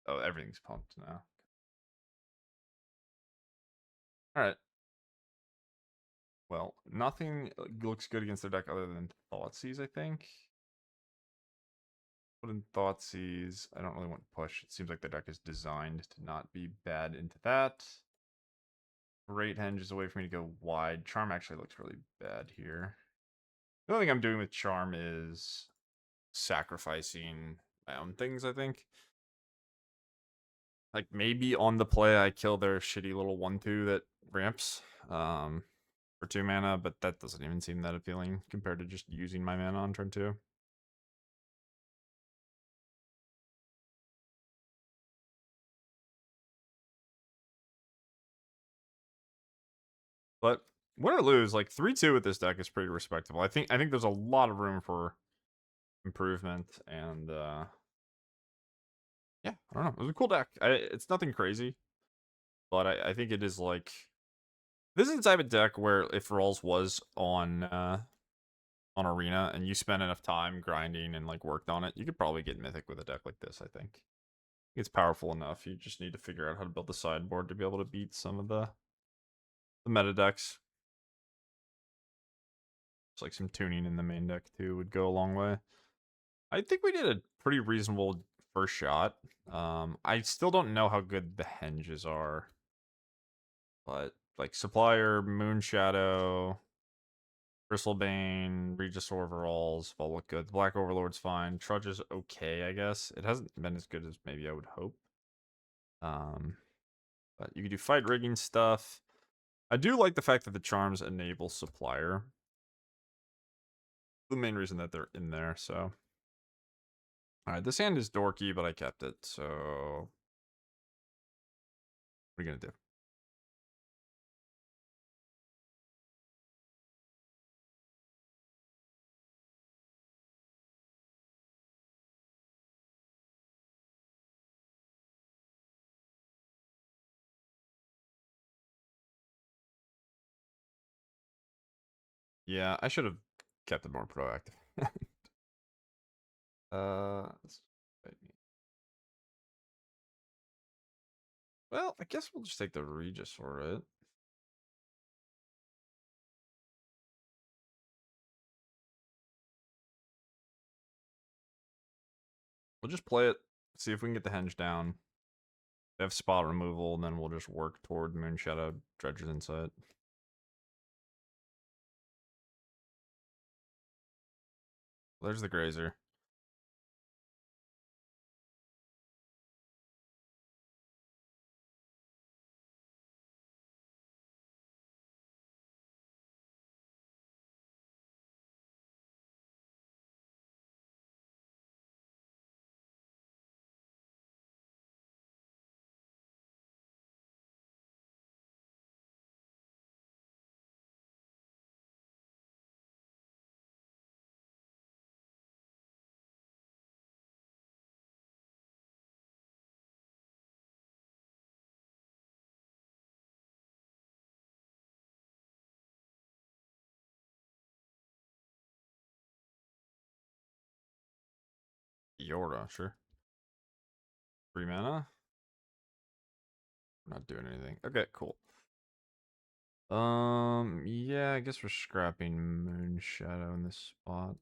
Oh, everything's pumped now. Alright. Well, nothing looks good against their deck other than Thoughtseize, I think. Put in Thoughtseize. I don't really want push. It seems like the deck is designed to not be bad into that. Great Henge is a way for me to go wide. Charm actually looks really bad here. The only thing I'm doing with Charm is sacrificing my own things, I think. Like maybe on the play I kill their shitty little 1-2 that ramps for 2 mana, but that doesn't even seem that appealing compared to just using my mana on turn 2. But win or lose, like 3-2 with this deck is pretty respectable. I think there's a lot of room for improvement, and yeah, I don't know. It was a cool deck. It's nothing crazy, but I think it is like this is the type of deck where if Rolls was on Arena and you spend enough time grinding and like worked on it, you could probably get Mythic with a deck like this, I think. It's powerful enough. You just need to figure out how to build the sideboard to be able to beat some of the meta decks. It's like some tuning in the main deck too would go a long way. I think we did a pretty reasonable first shot. I still don't know how good the henges are. But like Supplier, Moonshadow, Bristlebane, Regisaur, Varolz all look good. Black Overlord's fine. Trudge is okay, I guess. It hasn't been as good as maybe I would hope. Um, but you can do fight rigging stuff. I do like the fact that the charms enable supplier. The main reason that they're in there, so. Alright, this hand is dorky, but I kept it, so. What are you gonna do? Yeah, I should have kept it more proactive. Let's well, I guess we'll just take the Regis for it. We'll just play it, see if we can get the henge down. They have spot removal, and then we'll just work toward Moonshadow, Dredger's Insight. There's the Grazer. Yorda, sure. 3 mana? We're not doing anything. Okay, cool. Yeah, I guess we're scrapping Moonshadow in this spot.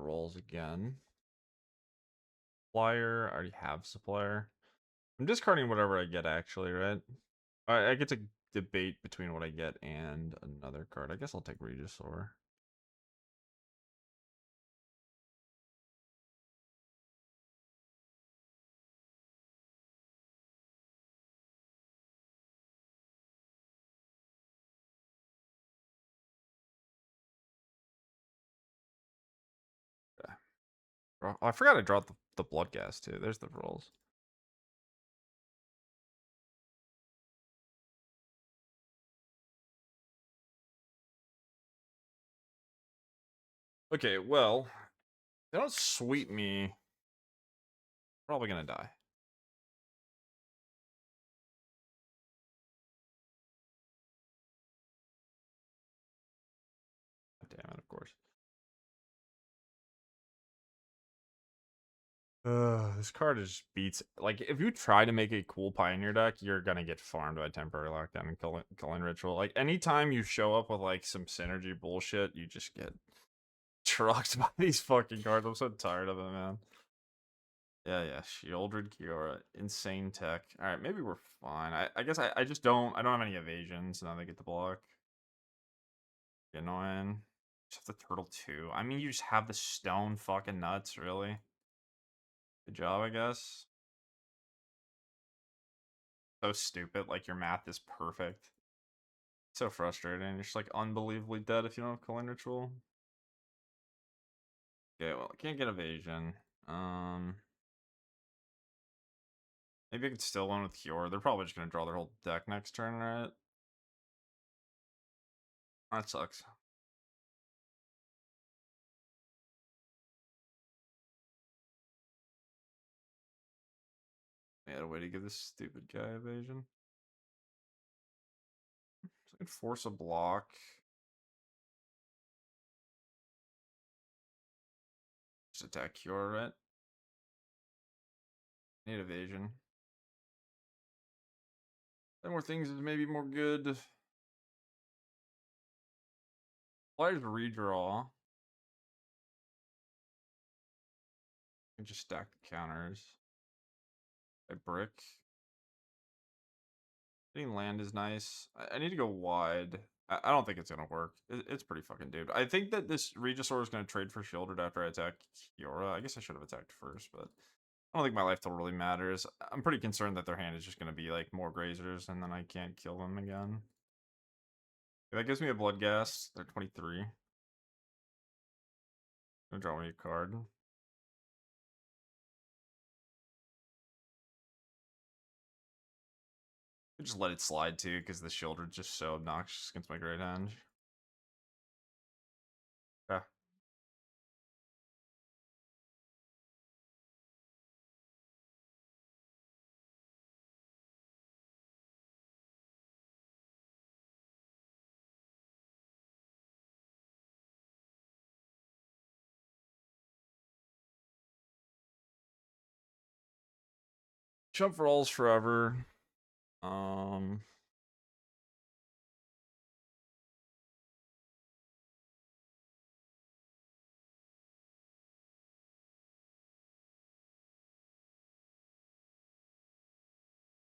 Rolls again. Supplier, I already have supplier. I'm discarding whatever I get, actually, right? I get to debate between what I get and another card. I guess I'll take Regisaur. Yeah. Oh, I forgot I dropped the blood gas too. There's the rolls. Okay, well, they don't sweep me. Probably gonna die. Damn it, of course. This card just beats. Like, if you try to make a cool Pioneer deck, you're gonna get farmed by Temporary Lockdown and Culling Ritual. Like, anytime you show up with, like, some synergy bullshit, you just get trucked by these fucking cards. I'm so tired of it, man. Yeah, Shieldred Kiora. Insane tech. Alright, maybe we're fine. I guess I just don't have any evasions, now they get the block. Annoying. Just have the turtle too. I mean, you just have the stone fucking nuts, really. Good job, I guess. So stupid. Like, your math is perfect. So frustrating. You're just, like, unbelievably dead if you don't have Culling Ritual. Okay, well, I can't get evasion. Maybe I could still win with Cure. They're probably just gonna draw their whole deck next turn, right? That sucks. They had a way to give this stupid guy evasion. So I can force a block. Just attack Cure, right? Need evasion. Then more things is maybe more good. Flyers redraw. And just stack the counters. A brick. Getting land is nice. I need to go wide. I don't think it's gonna work. It's pretty fucking dude. I think that this Regisaur is gonna trade for Shieldred after I attack Kiora. I guess I should have attacked first, but I don't think my life total really matters. I'm pretty concerned that their hand is just gonna be like more grazers, and then I can't kill them again. That gives me a blood gas. They're 23. Gonna draw me a card. I just let it slide too, because the Shieldred's just so obnoxious against my great hand. Yeah. Jump rolls forever. Um,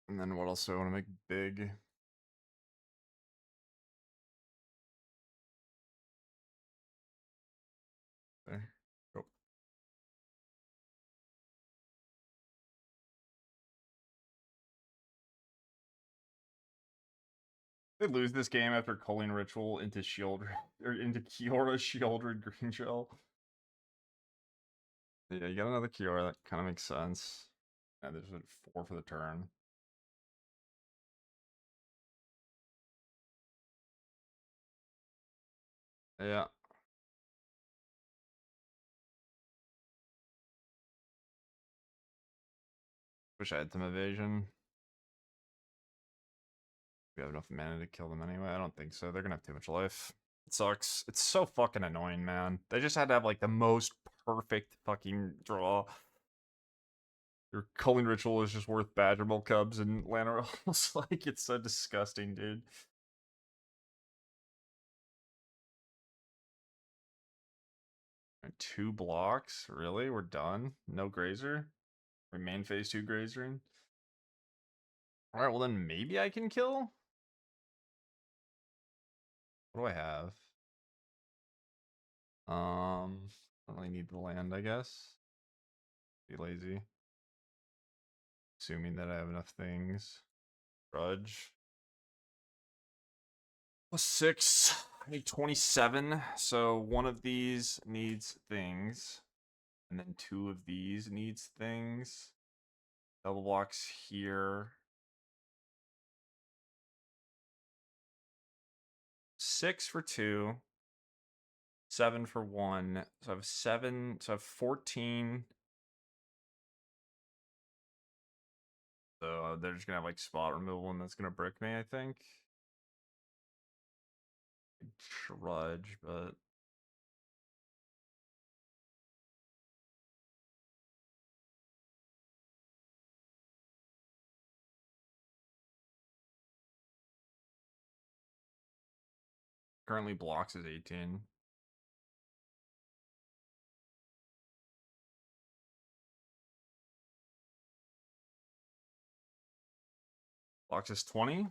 and then what else do I want to make big? There. Go. They lose this game after Culling Ritual into Shield or into Kiora Shieldred Green Shell. Yeah, you got another Kiora. That kind of makes sense. And there's a 4 for the turn. Yeah. Wish I had some evasion. We have enough mana to kill them anyway. I don't think so. They're gonna have too much life. It sucks. It's so fucking annoying, man. They just had to have like the most perfect fucking draw. Your Culling Ritual is just worth Badgermole Cubs and Lanarels. Like, it's so disgusting, dude. And 2 blocks? Really? We're done? No Grazer? Remain phase 2 Grazering? Alright, well then maybe I can kill? What do I have? I don't really need the land, I guess. Be lazy. Assuming that I have enough things. Grudge. Plus 6. I need 27. So one of these needs things. And then 2 of these needs things. Double blocks here. 6 for 2. 7 for 1. So I have 7. So I have 14. So they're just gonna have like spot removal, and that's gonna brick me, I think. Trudge, but currently blocks is 18. Blocks is 20.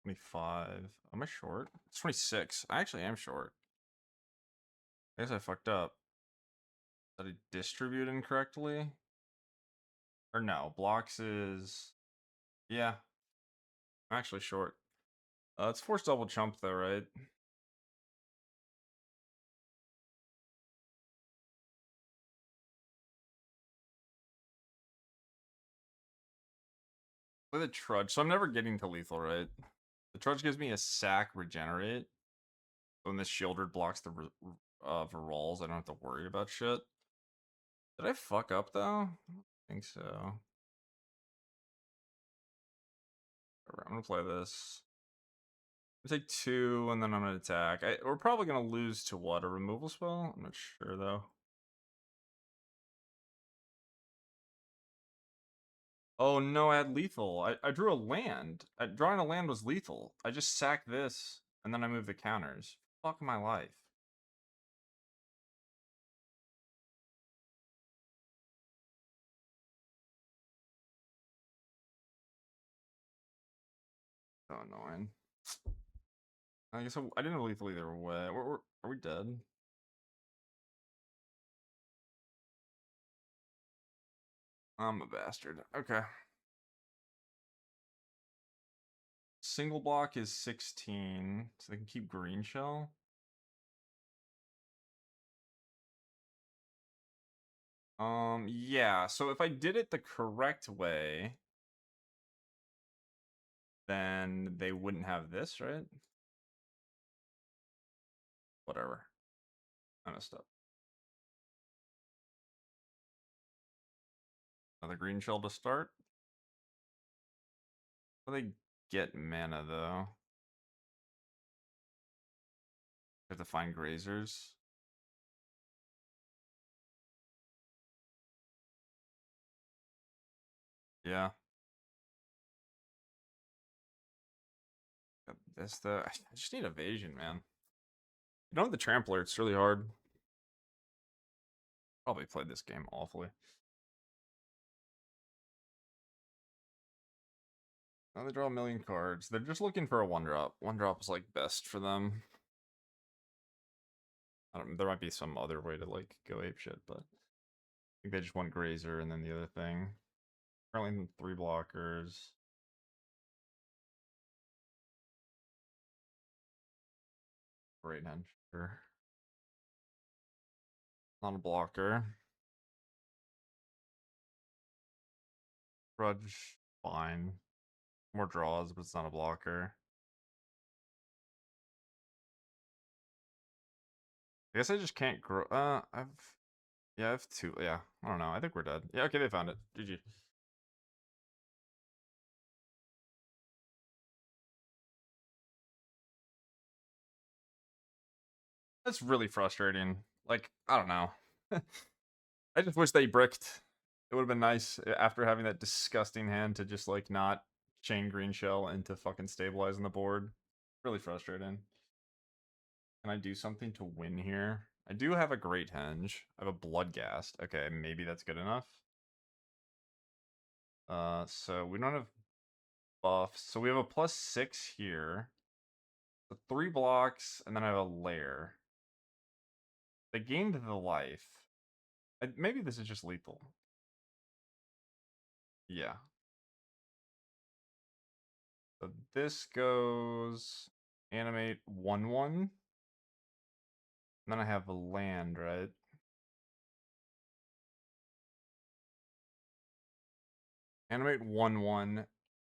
25. Am I short? It's 26. I actually am short. I guess I fucked up. Did I distribute incorrectly? Or no, blocks is... Yeah, I'm actually short. It's force double chump though, right? With a trudge, so I'm never getting to lethal, right? The trudge gives me a sack regenerate. When this Shieldred blocks the Varolz, I don't have to worry about shit. Did I fuck up though? I don't think so. I'm gonna play this. Take 2, and then I'm gonna attack. We're probably gonna lose to what? A removal spell? I'm not sure though. Oh no, I had lethal. I drew a land. Drawing a land was lethal. I just sacked this, and then I moved the counters. Fuck my life. So annoying. I guess I didn't have lethal either way. Are we dead? I'm a bastard. Okay. Single block is 16, so they can keep green shell. Yeah, so if I did it the correct way, then they wouldn't have this, right? Whatever. I messed up. Another green shell to start. How do they get mana, though? Have to find grazers. Yeah. Got this, though. I just need evasion, man. You don't have the trampler, it's really hard. Probably played this game awfully. Now they draw a million cards. They're just looking for a 1-drop. 1-drop is like best for them. I don't. There might be some other way to like go ape shit, but I think they just want grazer and then the other thing. Currently 3 blockers. Great hand. Sure. Not a blocker. Grudge. Fine. More draws, but it's not a blocker. I guess I just can't grow. Yeah, I have 2. Yeah, I don't know. I think we're dead. Yeah, okay, they found it. GG. That's really frustrating. Like, I don't know. I just wish they bricked. It would have been nice after having that disgusting hand to just like not chain green shell into fucking stabilizing the board. Really frustrating. Can I do something to win here? I do have a great henge. I have a bloodghast. Okay, maybe that's good enough. So we don't have buffs. So we have a +6 here. So 3 blocks, and then I have a lair. They gained the life. Maybe this is just lethal. Yeah. So this goes animate 1/1. And then I have a land, right? Animate 1/1.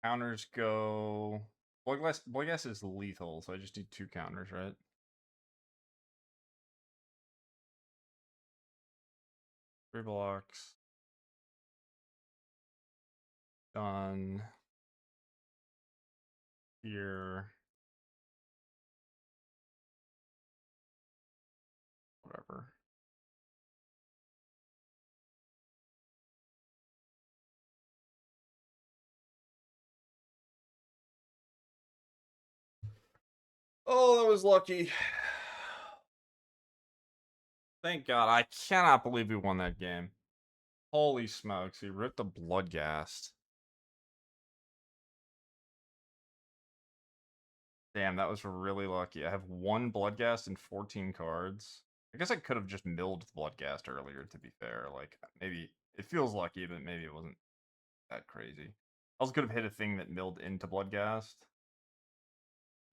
Counters go. Bloodghast is lethal, so I just need 2 counters, right? Three blocks. Done. Here. Whatever. Oh, that was lucky. Thank God. I cannot believe we won that game. Holy smokes. He ripped the Bloodghast. Damn, that was really lucky. I have 1 Bloodghast and 14 cards. I guess I could have just milled Bloodghast earlier, to be fair. Like, maybe it feels lucky, but maybe it wasn't that crazy. I also could have hit a thing that milled into Bloodghast.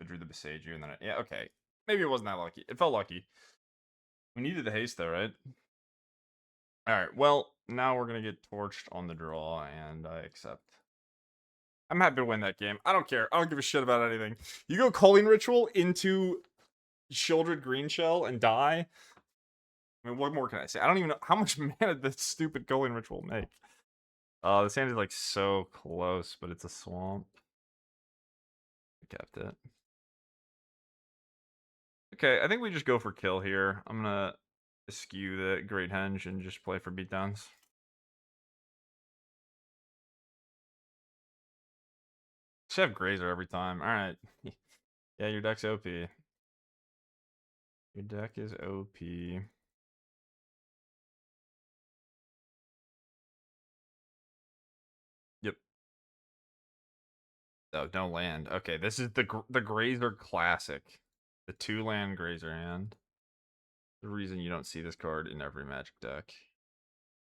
I drew the Besage, and then yeah, okay. Maybe it wasn't that lucky. It felt lucky. We needed the haste, though, right? Alright, well, now we're going to get torched on the draw, and I accept. I'm happy to win that game. I don't care. I don't give a shit about anything. You go Culling Ritual into Shieldred Green Shell and die. I mean, what more can I say? I don't even know how much mana did this stupid Culling Ritual make. This hand is like so close, but it's a swamp. I kept it. Okay, I think we just go for kill here. I'm gonna skew the Great Henge and just play for beatdowns. Just have Grazer every time. Alright. Yeah, your deck's OP. Your deck is OP. Yep. Oh, no land. Okay, this is the Grazer Classic. The 2-land Grazer hand. The reason you don't see this card in every Magic deck.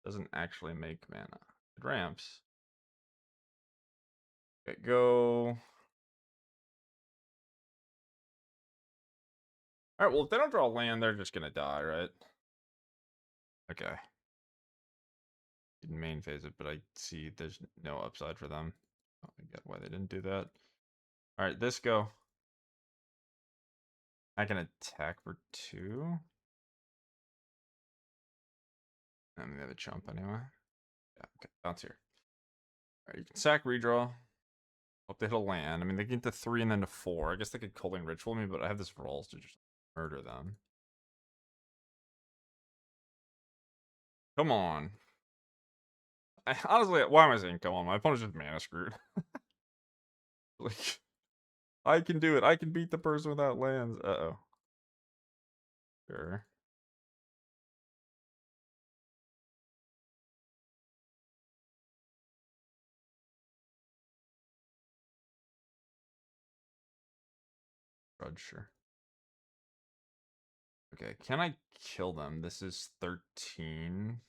Doesn't actually make mana. It ramps. Okay, go. Alright, well, if they don't draw land, they're just gonna die, right? Okay. Didn't main phase it, but I see there's no upside for them. Oh, I get why they didn't do that. Alright, this go. I can attack for 2. I mean, they have a chump anyway. Yeah, okay, bounce here. Alright, you can sack, redraw. Hope they hit a land. I mean, they get to 3 and then to 4. I guess they could Culling Ritual me, but I have this Varolz to just murder them. Come on. Honestly, why am I saying come on? My opponent's just mana screwed. Like, I can do it. I can beat the person without lands. Uh-oh. Sure. Grudge, sure. Okay, can I kill them? This is 13.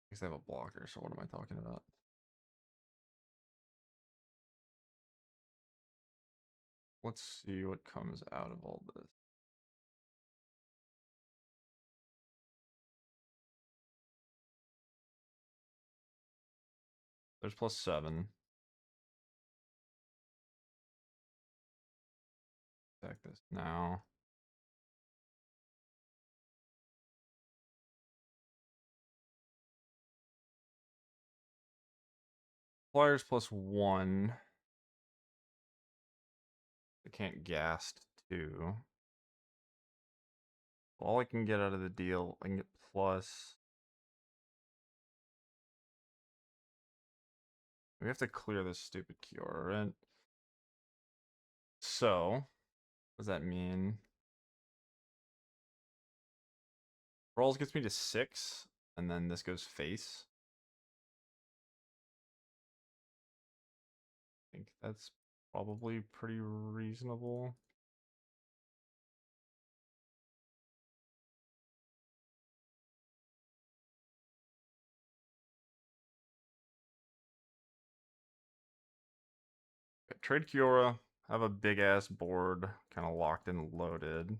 Because they have a blocker, so what am I talking about? Let's see what comes out of all this. There's +7. Attack this now. Flyers +1. I can't ghast 2. All I can get out of the deal, I can get plus. We have to clear this stupid Kiora, right? So, what does that mean? Rolls gets me to 6, and then this goes face. I think that's probably pretty reasonable. Okay, trade Kiora, have a big ass board, kind of locked and loaded.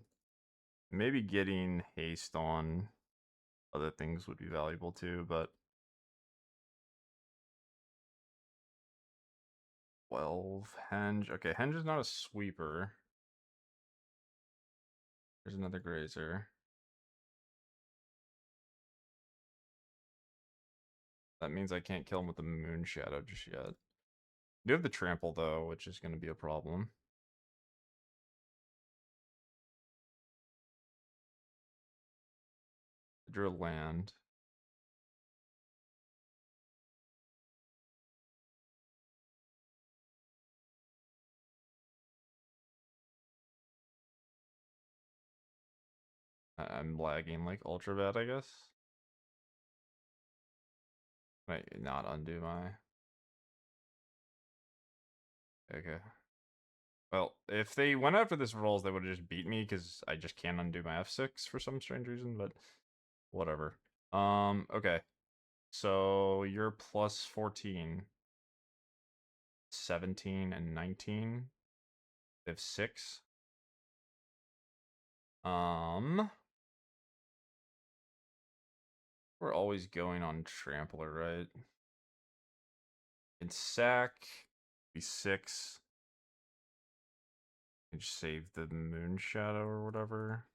Maybe getting haste on other things would be valuable too, but 12 Henge. Okay, Henge is not a sweeper. There's another Grazer. That means I can't kill him with the Moon Shadow just yet. I do have the trample though, which is going to be a problem. I drew a land. I'm lagging like ultra bad, I guess. Wait, not undo my. Okay. Well, if they went after this rolls, they would have just beat me because I just can't undo my F6 for some strange reason, but whatever. Okay. So you're plus 14. 17 and 19. They have 6. We're always going on Trampler, right? In sack, be 6. And just save the Moon Shadow or whatever.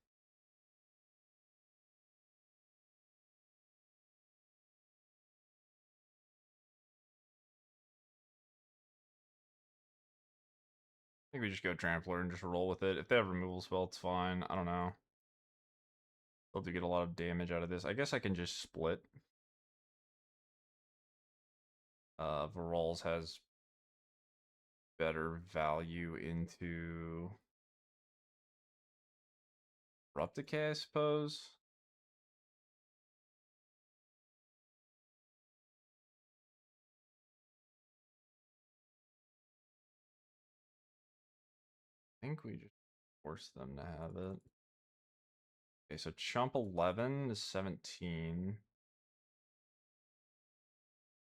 I think we just go Trampler and just roll with it. If they have removal spell, it's fine. I don't know. They'll do get a lot of damage out of this. I guess I can just split. Varolz has better value into Abrupt Decay, I suppose. I think we just force them to have it. Okay, so Chump 11 is 17.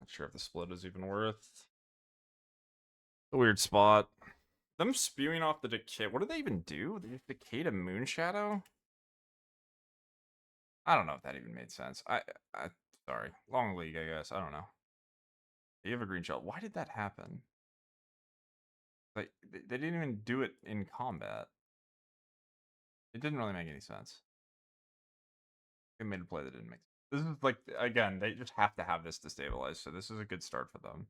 Not sure if the split is even worth. A weird spot. Them spewing off the decay. What do they even do? They just decay to Moonshadow? I don't know if that even made sense. I sorry. Long league, I guess. I don't know. You have a green shell. Why did that happen? Like they didn't even do it in combat. It didn't really make any sense. They made a play that didn't make sense. This is like again, they just have to have this to stabilize, so this is a good start for them.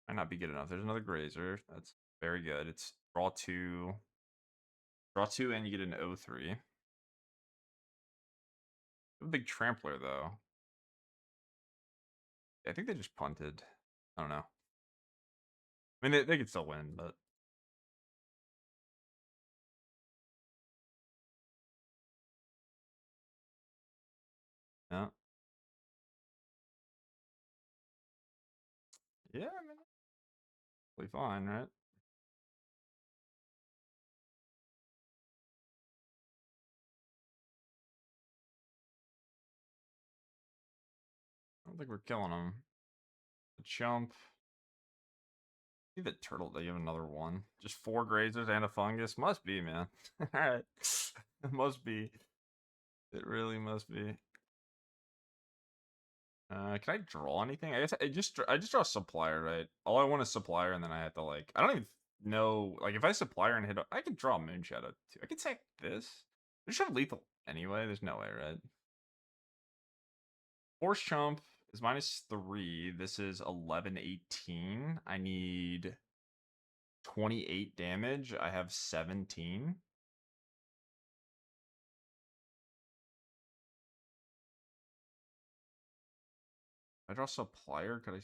Might not be good enough. There's another grazer. That's very good. It's draw two, and you get an O3. A big trampler though. I think they just punted. I don't know. I mean, they could still win, but yeah, yeah. I mean, totally fine, right? I don't think we're killing them. The chump. See the turtle. They have another one. Just 4 grazers and a fungus. Must be, man. All right, it must be. It really must be. Can I draw anything? I guess I just draw supplier, right? All I want is supplier, and then I have to like I don't even know like if I supplier and hit I could draw Moonshadow too. I could say this. I should have lethal anyway. There's no way, right? Force chump is -3. This is 11-18. I need 28 damage. I have 17. I draw supplier. Could I?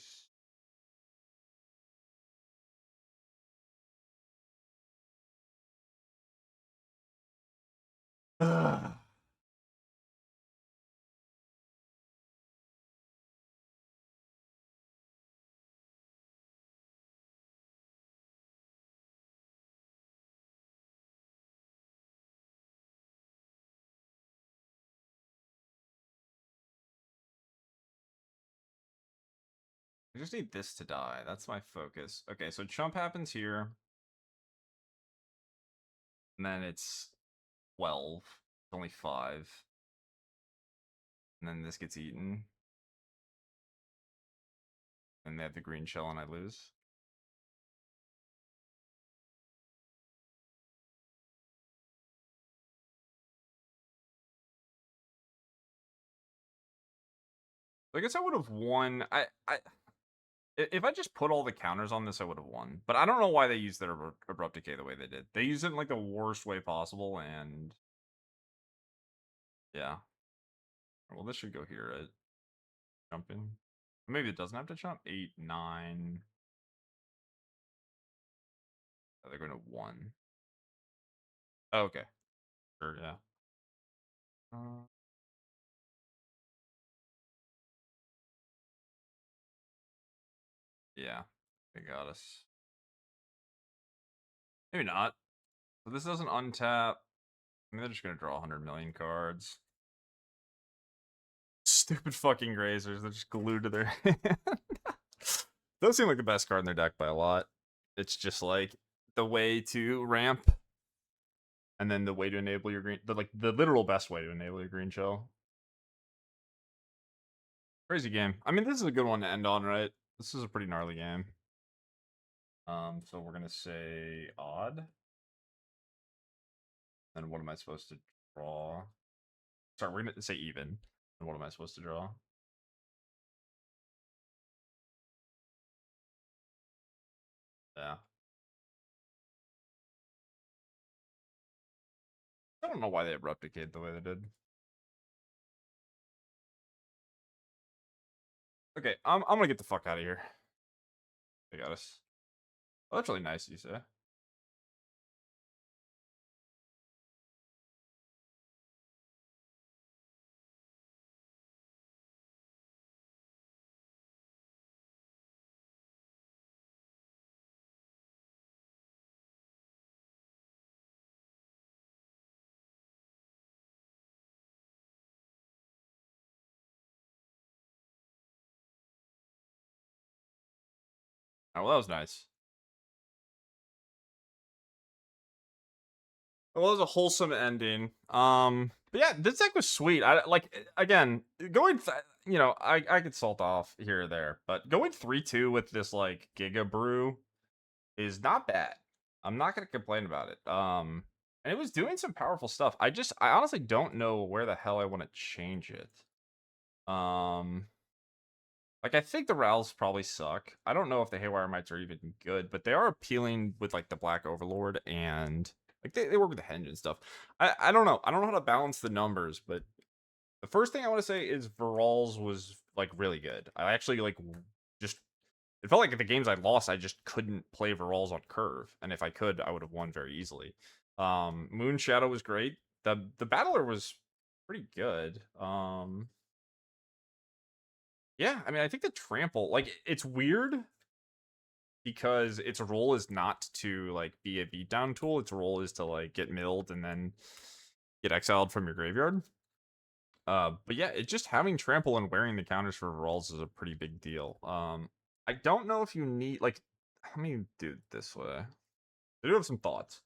I just need this to die. That's my focus. Okay, so chump happens here. And then it's 12. It's only 5. And then this gets eaten. And they have the green shell and I lose. I guess I would have won. If I just put all the counters on this, I would have won. But I don't know why they used their abrupt decay the way they did. They used it in like the worst way possible, and yeah. Well, this should go here, right? Jumping. Maybe it doesn't have to jump. 8, 9. Oh, they're going to 1. Oh, okay. Sure, yeah. Uh, yeah. They got us. Maybe not. So this doesn't untap. I mean, they're just going to draw 100 million cards. Stupid fucking grazers. They're just glued to their hand. Those seem like the best card in their deck by a lot. It's just like the way to ramp, and then the way to enable your green. The literal best way to enable your green shell. Crazy game. I mean, this is a good one to end on, right? This is a pretty gnarly game. So we're gonna say odd. Then what am I supposed to draw? Sorry, we're gonna say even. And what am I supposed to draw? Yeah. I don't know why they replicate the way they did. Okay, I'm gonna get the fuck out of here. They got us. Oh, that's really nice, you say. Oh, well, that was nice. Well, it was a wholesome ending. But yeah, this deck was sweet. I like again going. I could salt off here or there, but going 3-2 with this like Giga Brew is not bad. I'm not gonna complain about it. And it was doing some powerful stuff. I honestly don't know where the hell I want to change it. Um, like I think the Rals probably suck. I don't know if the Haywire Mites are even good, but they are appealing with like the Black Overlord and like they work with the Henge and stuff. I don't know. I don't know how to balance the numbers, but the first thing I want to say is Varolz was like really good. I actually like just it felt like the games I lost, I just couldn't play Varolz on curve, and if I could, I would have won very easily. Moon Shadow was great. The battler was pretty good. Yeah, I mean, I think the trample, like, it's weird because its role is not to like be a beatdown tool. Its role is to like get milled and then get exiled from your graveyard. But yeah, it just having trample and wearing the counters for rolls is a pretty big deal. I don't know if you need like let me do it this way. I do have some thoughts.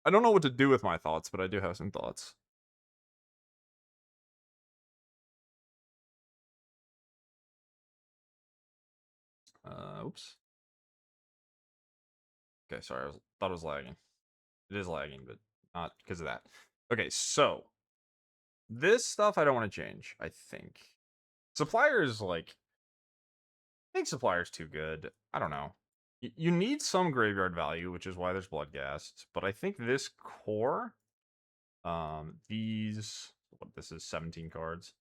I don't know what to do with my thoughts, but I do have some thoughts. Oops. Okay, sorry. Thought it was lagging. It is lagging, but not because of that. Okay, so this stuff I don't want to change. I think supplier is like I think supplier is too good. I don't know. You need some graveyard value, which is why there's Bloodghast. But I think this core, these what this is 17 cards.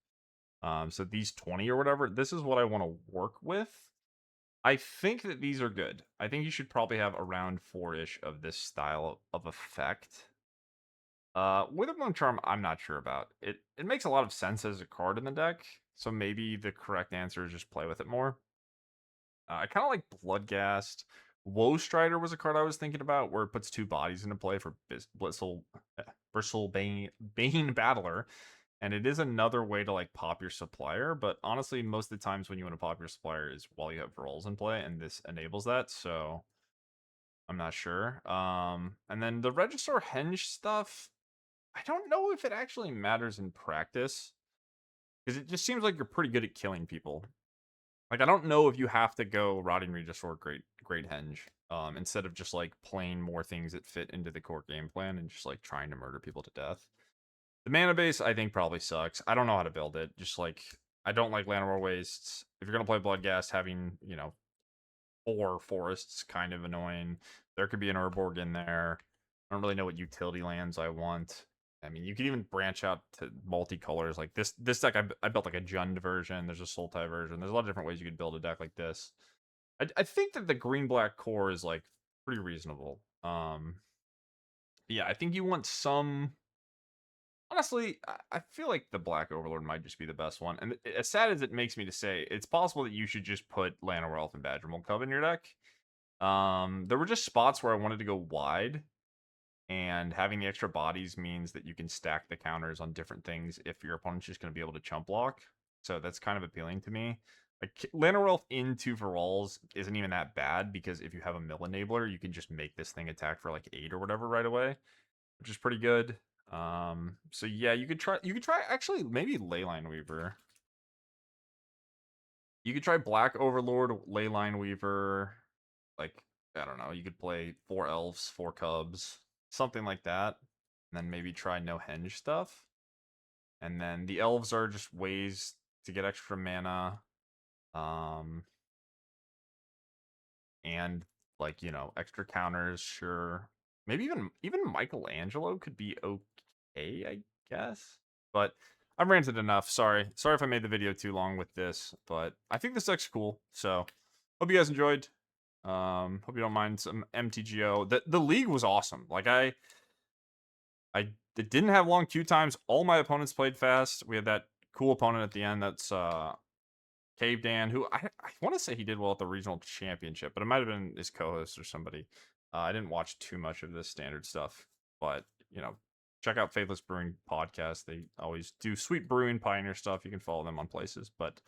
So these 20 or whatever, this is what I want to work with. I think that these are good. I think you should probably have around 4-ish of this style of effect. Witherbloom Charm, I'm not sure about. It makes a lot of sense as a card in the deck, so maybe the correct answer is just play with it more. I kind of like Bloodghast. Woe Strider was a card I was thinking about, where it puts two bodies into play for Bristle Bane Battler, and it is another way to like pop your supplier. But honestly, most of the times when you want to pop your supplier is while you have rolls in play, and this enables that. So I'm not sure. And then the Regisaur Henge stuff, I don't know if it actually matters in practice because it just seems like you're pretty good at killing people. Like I don't know if you have to go Rotting Regis or Great Henge, instead of just like playing more things that fit into the core game plan and just like trying to murder people to death. The mana base I think probably sucks. I don't know how to build it. Just like I don't like Llanowar Wastes. If you're gonna play Bloodghast, having 4 forests kind of annoying. There could be an Urborg in there. I don't really know what utility lands I want. I mean, you could even branch out to multicolors. Like this deck, I built like a Jund version. There's a Sultai version. There's a lot of different ways you could build a deck like this. I think that the green-black core is like pretty reasonable. Yeah, I think you want some. Honestly, I feel like the Black Overlord might just be the best one. And as sad as it makes me to say, it's possible that you should just put Llanowar Elf and Badgermold Cub in your deck. There were just spots where I wanted to go wide, and having the extra bodies means that you can stack the counters on different things if your opponent's just going to be able to chump block. So that's kind of appealing to me. Like Llanowar Elf into Varolz isn't even that bad because if you have a mill enabler, you can just make this thing attack for like 8 or whatever right away, which is pretty good. So yeah, you could try actually maybe Leyline Weaver. You could try Black Overlord, Leyline Weaver, like I don't know, you could play 4 elves, 4 cubs, something like that. And then maybe try no henge stuff. And then the elves are just ways to get extra mana. Um and like, extra counters, sure. Maybe even Michelangelo could be okay, I guess. But I've ranted enough. Sorry if I made the video too long with this, but I think this deck's cool. So hope you guys enjoyed. Hope you don't mind some MTGO. The league was awesome. Like I it didn't have long queue times. All my opponents played fast. We had that cool opponent at the end. That's Cave Dan, who I want to say he did well at the regional championship, but it might have been his co-host or somebody. I didn't watch too much of this standard stuff, but check out Faithless Brewing podcast. They always do sweet brewing pioneer stuff. You can follow them on places. But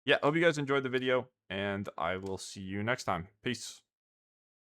yeah, hope you guys enjoyed the video, and I will see you next time. Peace.